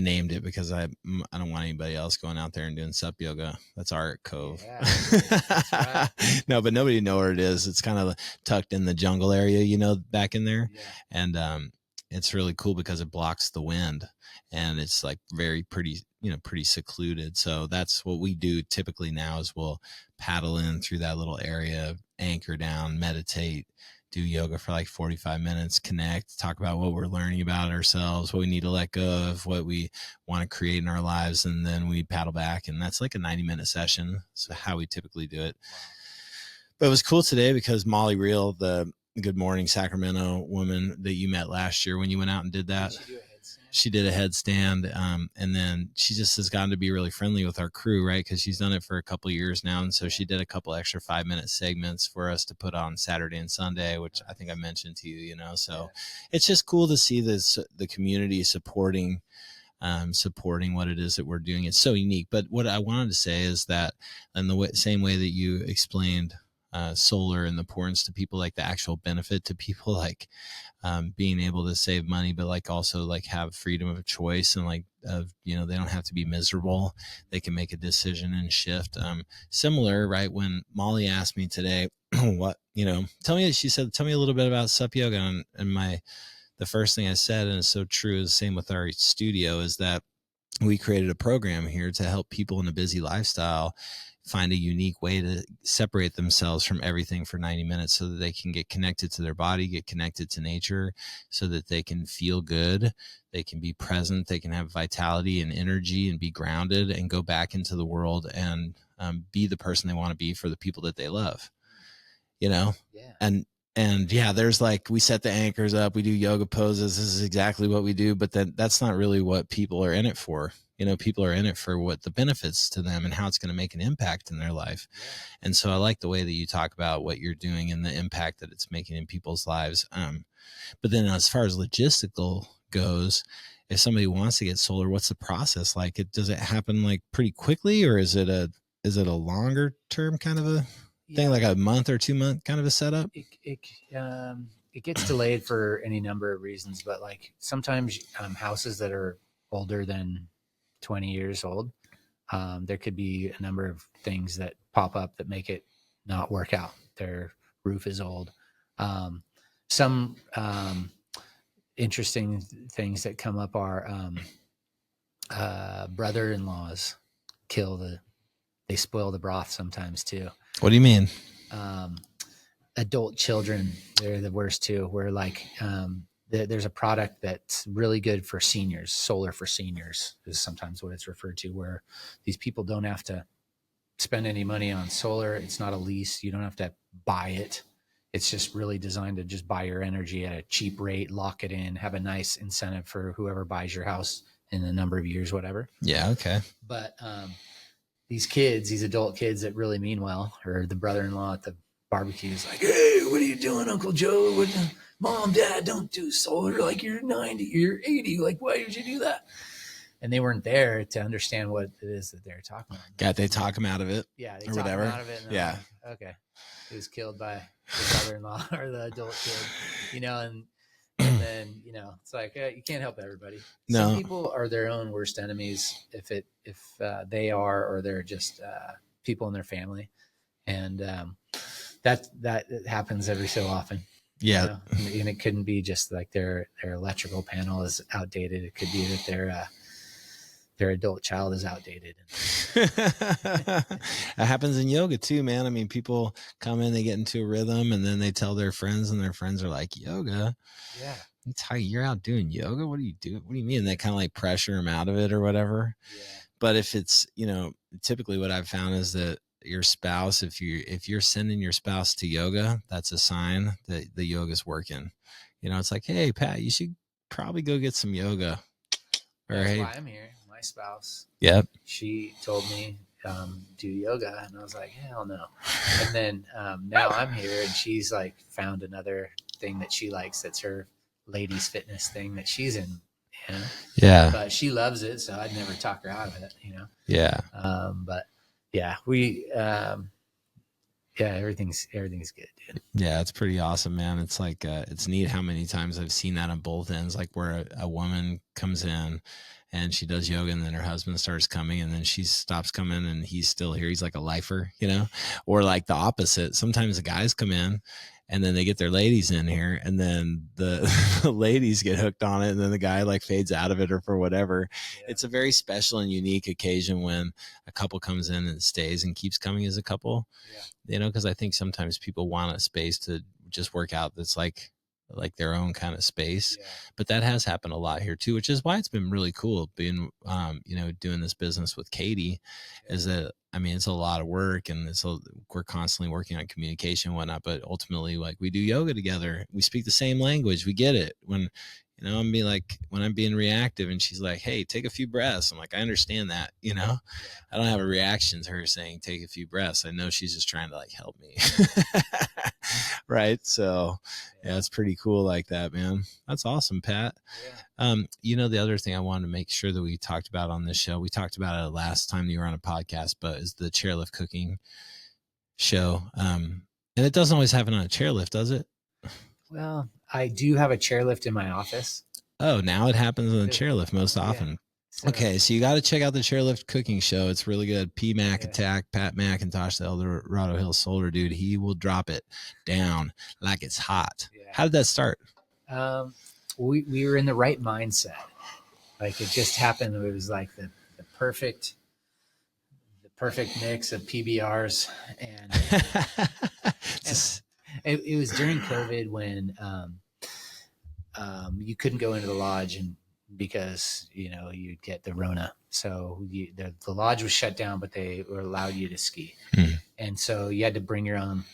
S2: named it because I don't want anybody else going out there and doing sup yoga. That's our cove. Yeah, that's right. No, but nobody know where it is. It's kind of tucked in the jungle area, back in there. Yeah. And it's really cool because it blocks the wind. And it's like very pretty secluded. So that's what we do typically now is we'll paddle in through that little area, anchor down, meditate, do yoga for like 45 minutes, connect, talk about what we're learning about ourselves, what we need to let go of, what we want to create in our lives. And then we paddle back, and that's like a 90-minute session. So how we typically do it. But it was cool today because Molly Reel, the Good Morning Sacramento woman that you met last year when you went out and did that. She did a headstand, and then she just has gotten to be really friendly with our crew, right? Because she's done it for a couple of years now, and so she did a couple extra 5-minute segments for us to put on Saturday and Sunday, which I think I mentioned to you, So it's just cool to see the community supporting what it is that we're doing. It's so unique. But what I wanted to say is that in the same way that you explained solar and the importance to people, like the actual benefit to people, like being able to save money, but like also like have freedom of choice and like they don't have to be miserable. They can make a decision and shift. Similar, right? When Molly asked me today, she said, tell me a little bit about sup yoga, and the first thing I said, and it's so true, is the same with our studio, is that we created a program here to help people in a busy lifestyle find a unique way to separate themselves from everything for 90 minutes so that they can get connected to their body, get connected to nature, so that they can feel good, they can be present, they can have vitality and energy and be grounded and go back into the world and be the person they want to be for the people that they love, Yeah. And yeah, there's like, we set the anchors up, we do yoga poses. This is exactly what we do, but that's not really what people are in it for. People are in it for what the benefits to them and how it's going to make an impact in their life. Yeah. And so I like the way that you talk about what you're doing and the impact that it's making in people's lives. But then as far as logistical goes, if somebody wants to get solar, what's the process like? Does it happen like pretty quickly, or is it a longer term kind of a thing, like a month or 2 month kind of a setup?
S3: it gets delayed for any number of reasons, but like sometimes houses that are older than 20 years old, there could be a number of things that pop up that make it not work out. Their roof is old. Some interesting things that come up are brother-in-laws they spoil the broth sometimes too.
S2: What do you mean?
S3: Adult children, they're the worst too, where like there's a product that's really good for seniors. Solar for seniors is sometimes what it's referred to, where these people don't have to spend any money on solar. It's not a lease. You don't have to buy it. It's just really designed to just buy your energy at a cheap rate, lock it in, have a nice incentive for whoever buys your house in a number of years, whatever.
S2: Yeah. Okay.
S3: But these adult kids that really mean well, or the brother-in-law at the barbecue is like, hey, what are you doing, Uncle Joe? Mom, Dad, don't do solar. Like, you're 90, you're 80. Like, why did you do that? And they weren't there to understand what it is that they're talking about.
S2: They talk them out of it.
S3: Yeah, they
S2: or
S3: talk
S2: whatever.
S3: them out of it. And
S2: Yeah.
S3: Like, okay. He was killed by the brother-in-law or the adult kid, and then, it's like, you can't help everybody.
S2: No.
S3: Some people are their own worst enemies if they are, or they're just people in their family. And that happens every so often.
S2: Yeah.
S3: And it couldn't be just like their electrical panel is outdated. It could be that their adult child is outdated.
S2: That happens in yoga too, man. I mean, people come in, they get into a rhythm, and then they tell their friends, and their friends are like, yoga?
S3: Yeah.
S2: You're out doing yoga? What do you do? What do you mean? They kind of like pressure them out of it or whatever.
S3: Yeah.
S2: But if it's, typically what I've found is that your spouse, if you're sending your spouse to yoga, that's a sign that the yoga's working. It's like, hey, Pat, you should probably go get some yoga. Or,
S3: That's
S2: hey,
S3: why I'm here. My spouse.
S2: Yep.
S3: She told me do yoga, and I was like, hell no. And then now I'm here, and she's like found another thing that she likes. That's her ladies fitness thing that she's in.
S2: Yeah.
S3: But she loves it, so I'd never talk her out of it.
S2: Yeah.
S3: But yeah, we everything's good, dude.
S2: Yeah, it's pretty awesome, man. It's like it's neat how many times I've seen that on both ends, like where a woman comes in and she does yoga, and then her husband starts coming, and then she stops coming, and he's still here. He's like a lifer, or like the opposite. Sometimes the guys come in and then they get their ladies in here, and then the ladies get hooked on it, and then the guy like fades out of it or for whatever. Yeah. It's a very special and unique occasion when a couple comes in and stays and keeps coming as a couple. Yeah. Because I think sometimes people want a space to just work out that's like their own kind of space. Yeah. But that has happened a lot here too, which is why it's been really cool being, doing this business with Katie. Yeah. Is that, I mean, it's a lot of work, and we're constantly working on communication and whatnot, but ultimately, like, we do yoga together. We speak the same language. We get it. When, I'm being reactive and she's like, hey, take a few breaths. I'm like, I understand that, I don't have a reaction to her saying, take a few breaths. I know she's just trying to like help me. Right. So yeah, it's pretty cool like that, man. That's awesome, Pat. Yeah. The other thing I wanted to make sure that we talked about on this show, we talked about it last time you were on a podcast, but is the chairlift cooking show. And it doesn't always happen on a chairlift, does it?
S3: Well, I do have a chairlift in my office.
S2: Oh, now it happens on the chairlift most often. Yeah. So, okay, so you got to check out the Chairlift Cooking Show. It's really good. Attack, Pat McIntosh, the Dorado Solar Dude. He will drop it down like it's hot. Yeah. How did that start?
S3: We were in the right mindset. Like, it just happened. It was like the perfect mix of PBRs, and it was during COVID when you couldn't go into the lodge because you'd get the Rona. So the lodge was shut down, but they allowed you to ski. And so you had to bring your own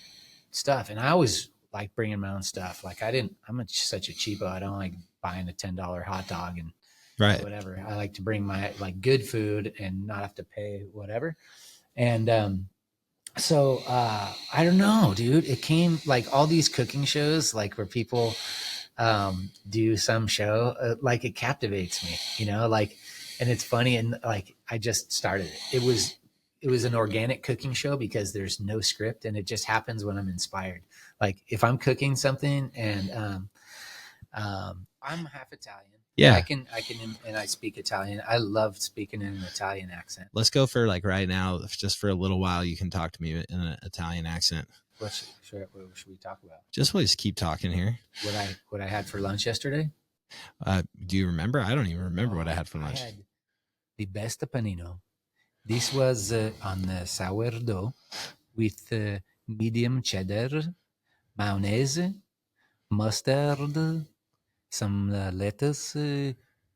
S3: stuff. And I always like bringing my own stuff. Like, I'm such a cheapo. I don't like buying a $10 hot dog and whatever. I like to bring my like good food and not have to pay whatever. And so I don't know, dude. It came like all these cooking shows, like where people do some show, like it captivates me, like, and it's funny. And like, I just started it. it was an organic cooking show because there's no script and it just happens when I'm inspired. Like if I'm cooking something and I'm half Italian.
S2: Yeah.
S3: And I speak Italian. I love speaking in an Italian accent.
S2: Let's go for like right now, just for a little while. You can talk to me in an Italian accent.
S3: What should we talk about?
S2: Just please keep talking here.
S3: What I had for lunch yesterday?
S2: Do you remember? I don't even remember what I had for lunch.
S3: I had the best panino. This was on the sourdough with medium cheddar, mayonnaise, mustard, some lettuce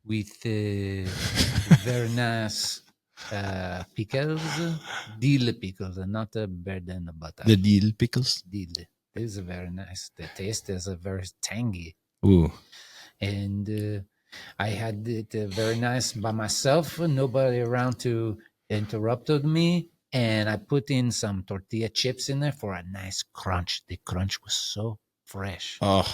S3: with very nice pickles, dill pickles, not bread and butter.
S2: The dill pickles?
S3: Dill. This is very nice. The taste is very tangy.
S2: Ooh.
S3: And I had it very nice by myself, nobody around to interrupted me. And I put in some tortilla chips in there for a nice crunch. The crunch was so fresh.
S2: Oh.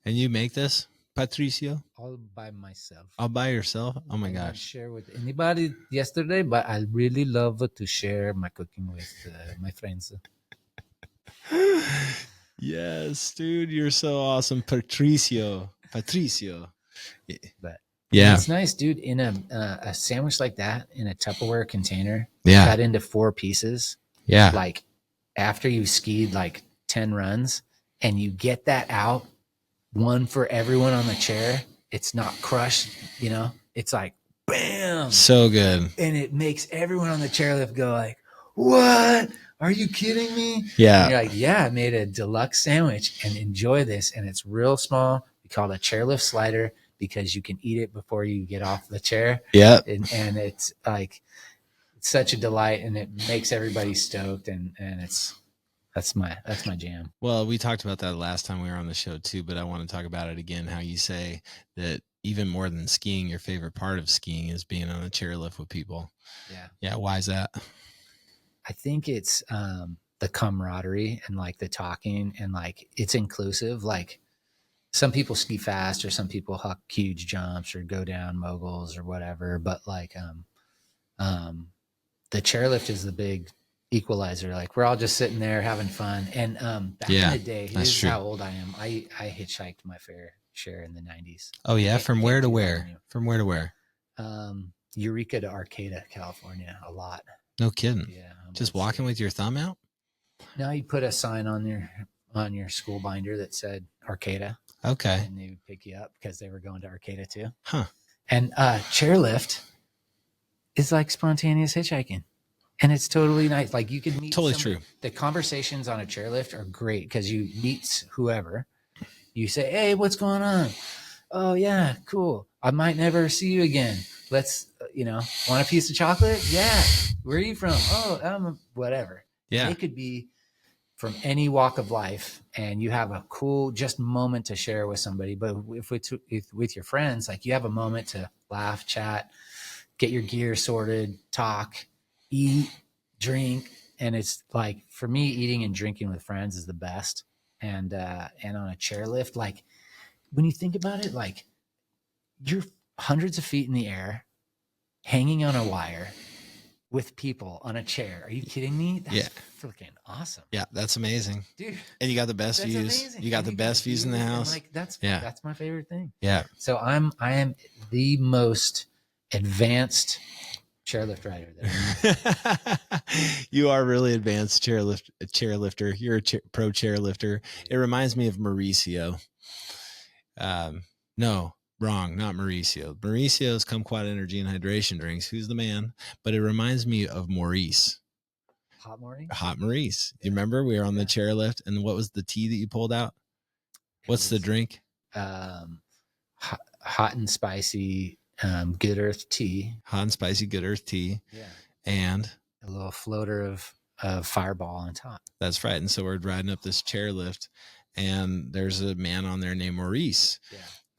S3: And
S2: you make this, Patricio?
S3: All by myself.
S2: All by yourself? Oh my gosh.
S3: I share with anybody yesterday, but I really love to share my cooking with my friends.
S2: Yes, dude, you're so awesome, Patricio.
S3: But
S2: yeah,
S3: it's nice, dude. In a sandwich like that in a Tupperware container,
S2: yeah,
S3: cut into 4 pieces.
S2: Yeah,
S3: like after you skied like 10 runs, and you get that out, one for everyone on the chair. It's not crushed, you know. It's like bam,
S2: so good,
S3: and it makes everyone on the chairlift go like, "What? Are you kidding me?"
S2: Yeah.
S3: And you're like, "Yeah, I made a deluxe sandwich and enjoy this." And it's real small. We call it a chairlift slider because you can eat it before you get off the chair.
S2: Yeah.
S3: And it's like, it's such a delight, and it makes everybody stoked. And that's my jam.
S2: Well, we talked about that last time we were on the show too, but I want to talk about it again. How you say that even more than skiing, your favorite part of skiing is being on a chairlift with people.
S3: Yeah.
S2: Yeah. Why is that?
S3: I think it's the camaraderie and like the talking, and like it's inclusive. Like some people ski fast, or some people huck huge jumps or go down moguls or whatever. But like the chairlift is the big equalizer. Like we're all just sitting there having fun. And back in the day, here's how old I am. I hitchhiked my fair share in the 90s.
S2: Oh yeah, from where to where? From where to where?
S3: Eureka to Arcata, California, a lot.
S2: No kidding.
S3: Yeah.
S2: Just walking with your thumb out?
S3: No, you put a sign on your school binder that said Arcata.
S2: Okay.
S3: And they would pick you up because they were going to Arcata too.
S2: Huh.
S3: And chairlift is like spontaneous hitchhiking. And it's totally nice. Like you can meet
S2: totally
S3: somebody.
S2: True.
S3: The conversations on a chairlift are great because you meet whoever. You say, "Hey, what's going on?" "Oh yeah, cool. I might never see you again. Let's, want a piece of chocolate?" "Yeah." "Where are you from?" "Oh, I'm whatever."
S2: Yeah.
S3: It could be from any walk of life, and you have a cool just moment to share with somebody. But if with your friends, like you have a moment to laugh, chat, get your gear sorted, talk, eat, drink. And it's like, for me, eating and drinking with friends is the best. And on a chairlift, like when you think about it, like you're hundreds of feet in the air, hanging on a wire with people on a chair. Are you kidding me? That's freaking awesome.
S2: Yeah, that's amazing,
S3: dude.
S2: And you got the best views.
S3: Amazing.
S2: You got the best views in the house.
S3: Like that's my favorite thing.
S2: Yeah.
S3: So I am the most advanced chairlift rider there.
S2: You are really advanced chairlifter. You're a pro chairlifter. It reminds me of Mauricio. No, wrong, not Mauricio. Mauricio's Kumquat Energy and Hydration drinks. Who's the man? But it reminds me of Maurice.
S3: Hot Maurice?
S2: Hot Maurice. Do you remember we were on the chairlift, and what was the tea that you pulled out? What's the drink?
S3: Hot and spicy Good Earth tea.
S2: Hot and spicy Good Earth tea.
S3: Yeah.
S2: And
S3: a little floater of Fireball on top.
S2: That's right. And so we're riding up this chairlift, and there's a man on there named Maurice,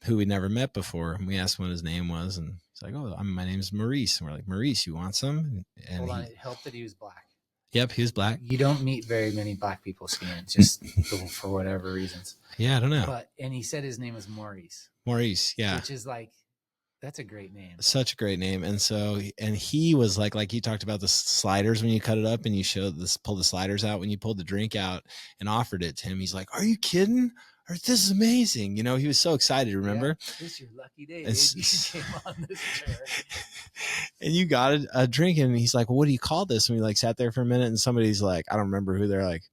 S2: who we never met before. And we asked him what his name was, and he's like, "Oh, my name's Maurice." And we're like, "Maurice, you want some?" And
S3: hold on, it helped that he was black.
S2: Yep, he was black.
S3: You don't meet very many black people skiing, just for whatever reasons.
S2: Yeah, I don't know.
S3: And he said his name was Maurice.
S2: Maurice, yeah.
S3: Which is like, That's a great name.
S2: Such a great name. And so, and he was like you talked about the sliders when you cut it up and you showed this, pull the sliders out when you pulled the drink out and offered it to him. He's like, are you kidding? Or this is amazing. You know, he was so excited. Remember?
S3: Yeah, this is your lucky day. You came on this tour.
S2: And you got a drink and he's like, well, what do you call this? And we like sat there for a minute and somebody's like, I don't remember who, they're like,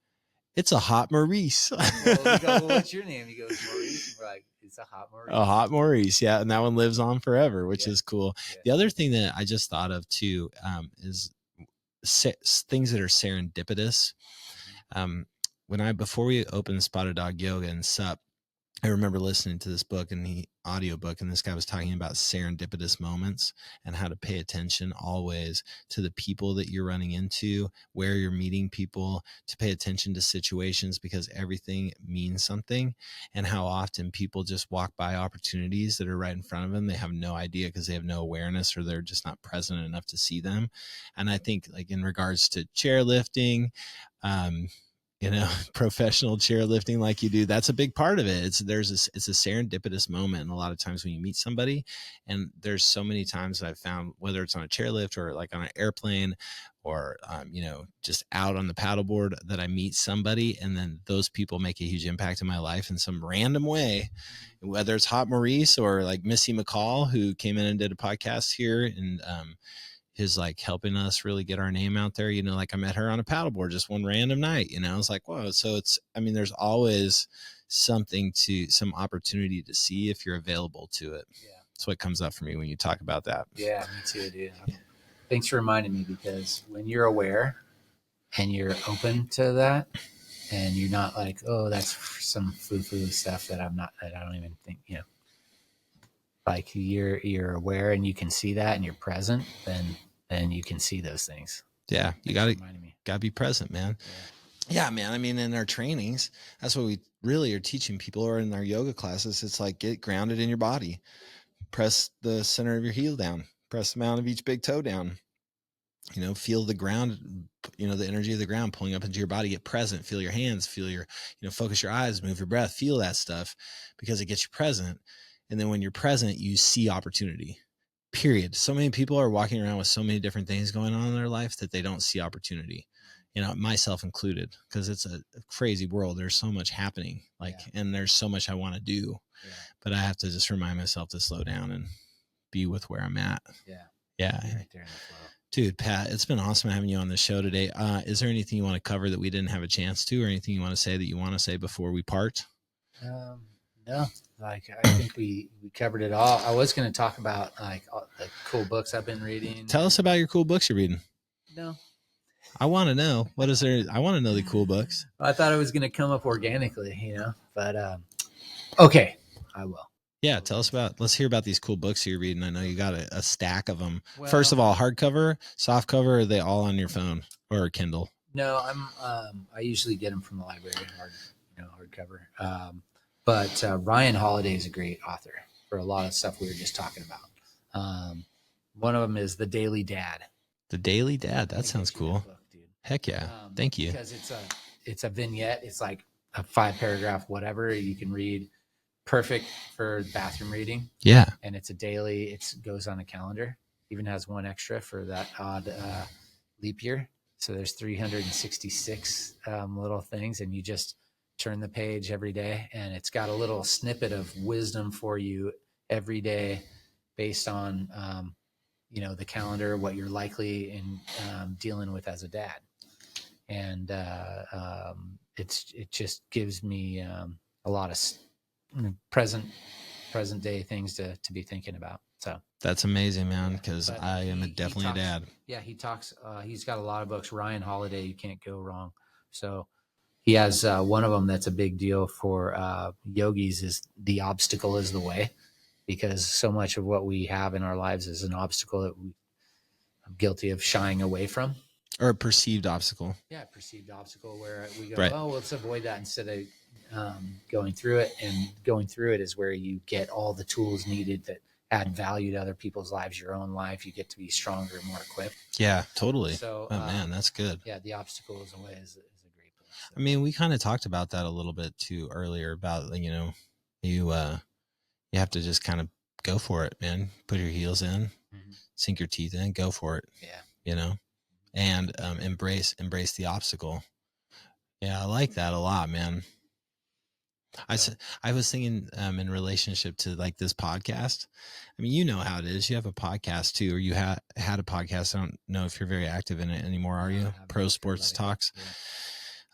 S2: it's a hot Maurice.
S3: Well, we go, well, what's your name? He goes, Maurice. And we're like, it's a hot Maurice.
S2: A hot Maurice. Yeah. And that one lives on forever, which is cool.
S3: Yeah.
S2: The other thing that I just thought of too, is things that are serendipitous. Before we opened Spotted Dog Yoga and SUP, I remember listening to this book and the audiobook, and this guy was talking about serendipitous moments and how to pay attention always to the people that you're running into, where you're meeting people, to pay attention to situations because everything means something, and how often people just walk by opportunities that are right in front of them. They have no idea because they have no awareness or they're just not present enough to see them. And I think like in regards to chairlifting, you know, professional chairlifting like you do, that's a big part of it. It's a serendipitous moment. And a lot of times when you meet somebody, and there's so many times that I've found, whether it's on a chairlift or like on an airplane or, you know, just out on the paddleboard, that I meet somebody and then those people make a huge impact in my life in some random way, whether it's Hot Maurice or like Missy McCall, who came in and did a podcast here and, is like helping us really get our name out there. You know, like I met her on a paddleboard just one random night, you know, I was like, whoa. So there's always some opportunity to see if you're available to it. Yeah. That's what comes up for me when you talk about that.
S3: Yeah, me too, dude. Thanks for reminding me, because when you're aware and you're open to that and you're not like, oh, that's some foo-foo stuff that I don't even think, you know, like you're aware and you can see that and you're present, then you can see those things.
S2: Yeah. You gotta be present, man. Yeah, man. I mean, in our trainings, that's what we really are teaching people, or in our yoga classes. It's like, get grounded in your body, press the center of your heel down, press the mount of each big toe down, you know, feel the ground, you know, the energy of the ground pulling up into your body, get present, feel your hands, feel your, you know, focus your eyes, move your breath, feel that stuff, because it gets you present. And then when you're present, you see opportunity, period. So many people are walking around with so many different things going on in their life that they don't see opportunity, you know, myself included, because it's a crazy world. There's so much happening, and there's so much I want to do, but I have to just remind myself to slow down and be with where I'm at. Yeah. Right there in the flow. Dude, Pat, it's been awesome having you on the show today. Is there anything you want to cover that we didn't have a chance to, or anything you want to say that you want to say before we part?
S3: No, like I think we covered it all. I was going to talk about like all the cool books I've been reading.
S2: Tell us about your cool books you're reading.
S3: No,
S2: I want to know. What is there? I want to know the cool books.
S3: I thought it was going to come up organically, you know, but okay, I will.
S2: Yeah, let's hear about these cool books you're reading. I know you got a stack of them. Well, first of all, hardcover, softcover, or are they all on your phone or Kindle?
S3: No, I usually get them from the library, hardcover. But Ryan Holiday is a great author for a lot of stuff we were just talking about. One of them is The Daily Dad.
S2: The Daily Dad. That sounds cool. Book, dude. Heck yeah. Thank you.
S3: Because it's a vignette. It's like a 5-paragraph, whatever you can read. Perfect for bathroom reading.
S2: Yeah.
S3: And it's a daily, it goes on a calendar. Even has one extra for that odd leap year. So there's 366 little things, and you just turn the page every day, and it's got a little snippet of wisdom for you every day based on, you know, the calendar, what you're likely in dealing with as a dad. And it just gives me a lot of present day things to be thinking about. So
S2: that's amazing, man, because I am definitely a dad.
S3: Yeah, he talks, he's got a lot of books. Ryan Holiday, you can't go wrong. So he has one of them that's a big deal for yogis is The Obstacle is the Way, because so much of what we have in our lives is an obstacle that I'm guilty of shying away from.
S2: Or a perceived obstacle.
S3: Yeah, perceived obstacle where we go, oh, let's avoid that instead of going through it. And going through it is where you get all the tools needed that add value to other people's lives, your own life. You get to be stronger and more equipped.
S2: Yeah, totally.
S3: So,
S2: man, that's good.
S3: Yeah, The Obstacle is the Way is a great book. So.
S2: I mean, we kind of talked about that a little bit too earlier about, you know, you have to just kind of go for it, man. Put your heels in,
S3: Mhm.
S2: sink your teeth in, go for it.
S3: Yeah.
S2: You know, and embrace the obstacle. Yeah, I like that a lot, man. I was thinking in relationship to like this podcast. I mean, you know how it is. You have a podcast too, or you had a podcast. I don't know if you're very active in it anymore. Are you? Pro Sports Talks.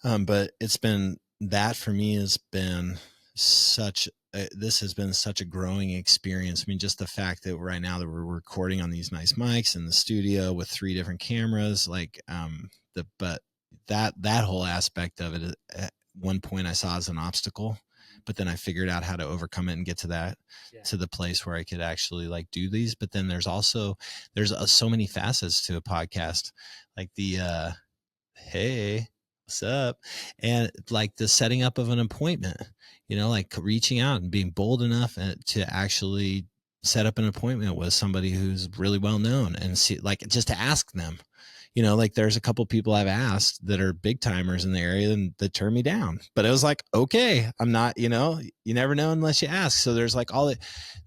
S3: Yeah.
S2: But it's been that for me has been such. This has been such a growing experience. I mean, just the fact that right now that we're recording on these nice mics in the studio with 3 different cameras, like but that whole aspect of it at one point I saw as an obstacle. But then I figured out how to overcome it and get to to the place where I could actually like do these. But then there's so many facets to a podcast, like the, hey, what's up? And like the setting up of an appointment, you know, like reaching out and being bold enough to actually set up an appointment with somebody who's really well known and see, like, just to ask them. You know, like there's a couple people I've asked that are big timers in the area and that turn me down, but it was like, okay, I'm not, you know, you never know unless you ask. So there's like all the,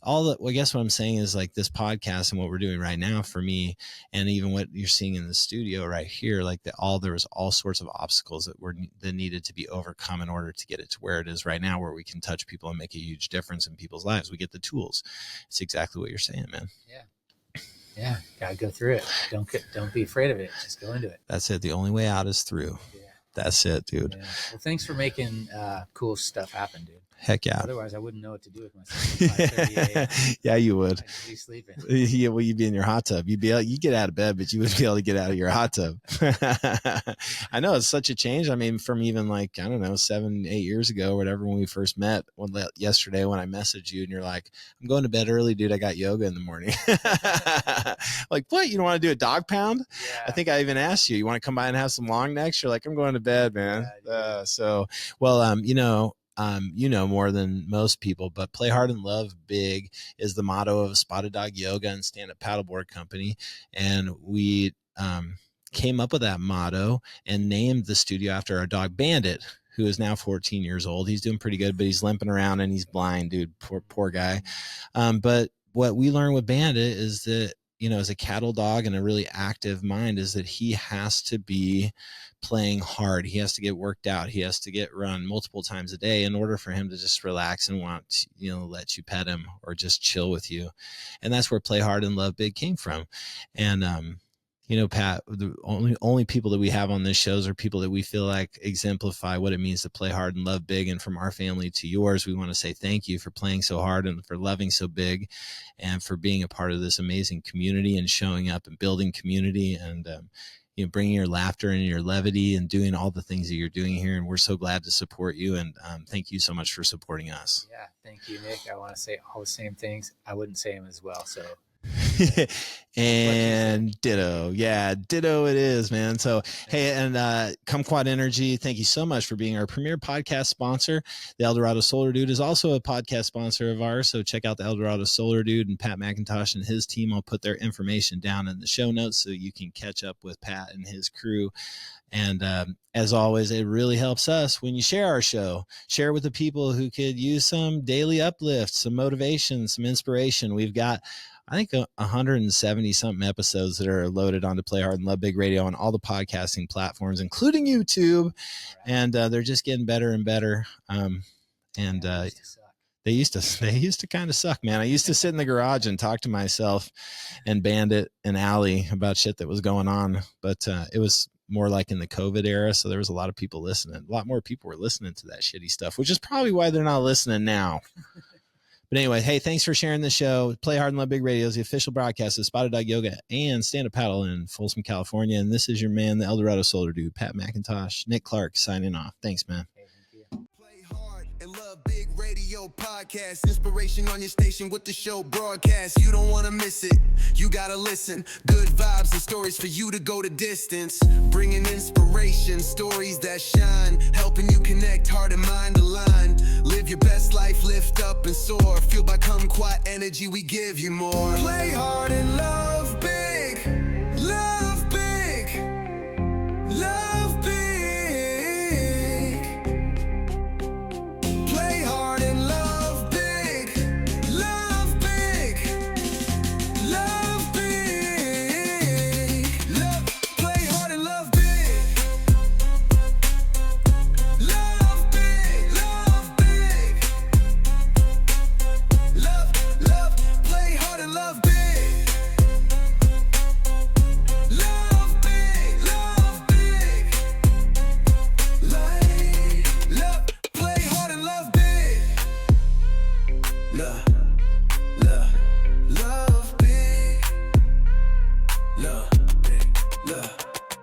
S2: well, I guess what I'm saying is like this podcast and what we're doing right now for me, and even what you're seeing in the studio right here, like there was all sorts of obstacles that needed to be overcome in order to get it to where it is right now, where we can touch people and make a huge difference in people's lives. We get the tools. It's exactly what you're saying, man.
S3: Yeah. Yeah, gotta go through it. Don't be afraid of it. Just go into it.
S2: That's it. The only way out is through.
S3: Yeah.
S2: That's it, dude.
S3: Yeah. Well, thanks for making cool stuff happen, dude.
S2: Heck yeah.
S3: Otherwise, I wouldn't know what to do with myself.
S2: Yeah, you would.
S3: I'd be sleeping.
S2: Yeah, well, you'd be in your hot tub. You get out of bed, but you wouldn't be able to get out of your hot tub. I know it's such a change. I mean, from even like, I don't know, 7-8 years ago, or whatever, when we first met, yesterday when I messaged you and you're like, I'm going to bed early, dude. I got yoga in the morning. Like, what? You don't want to do a dog pound?
S3: Yeah.
S2: I think I even asked you want to come by and have some long necks? You're like, I'm going to bed, man.
S3: Yeah,
S2: You know more than most people, but play hard and love big is the motto of Spotted Dog Yoga and Stand Up Paddleboard Company. And we came up with that motto and named the studio after our dog Bandit, who is now 14 years old. He's doing pretty good, but he's limping around and he's blind, dude. Poor guy. But what we learned with Bandit is that, you know, as a cattle dog and a really active mind, is that he has to be playing hard. He has to get worked out. He has to get run multiple times a day in order for him to just relax and want to, you know, let you pet him or just chill with you. And that's where play hard and love big came from. And, you know, Pat, the only people that we have on this shows are people that we feel like exemplify what it means to play hard and love big. And from our family to yours, we want to say thank you for playing so hard and for loving so big and for being a part of this amazing community and showing up and building community and, you know, bringing your laughter and your levity and doing all the things that you're doing here. And we're so glad to support you. And thank you so much for supporting us.
S3: Yeah. Thank you, Nick. I want to say all the same things. I wouldn't say them as well. So.
S2: And ditto. Yeah, ditto it is, man. So, hey, and Kumquat Energy, thank you so much for being our premier podcast sponsor. The Dorado Solar Dude is also a podcast sponsor of ours. So check out the Dorado Solar Dude and Pat McIntosh and his team. I'll put their information down in the show notes so you can catch up with Pat and his crew. And as always, it really helps us when you share our show. Share with the people who could use some daily uplift, some motivation, some inspiration. We've got, I think, 170 something episodes that are loaded onto Play Hard and Love Big Radio on all the podcasting platforms, including YouTube. And they're just getting better and better. They used to kind of suck, man. I used to sit in the garage and talk to myself and Bandit and Allie about shit that was going on. But it was more like in the COVID era. So there was a lot of people listening. A lot more people were listening to that shitty stuff, which is probably why they're not listening now. But anyway, hey, thanks for sharing the show. Play Hard and Love Big Radio is the official broadcast of Spotted Dog Yoga and Stand Up Paddle in Folsom, California. And this is your man, the Dorado Solar Dude, Pat McIntosh, Nick Clark, signing off. Thanks, man.
S3: Hey, thank you.
S1: Play hard and love big radio podcast. Inspiration on your station with the show broadcast. You don't want to miss it. You got to listen. Good vibes and stories for you to go the distance. Bringing inspiration, stories that shine. Helping you connect heart and mind align. Live your best life, lift up and soar. Fueled by kumquat energy, we give you more. Play hard and love big. Love big. Love big. Play hard and love big. Love big. Look.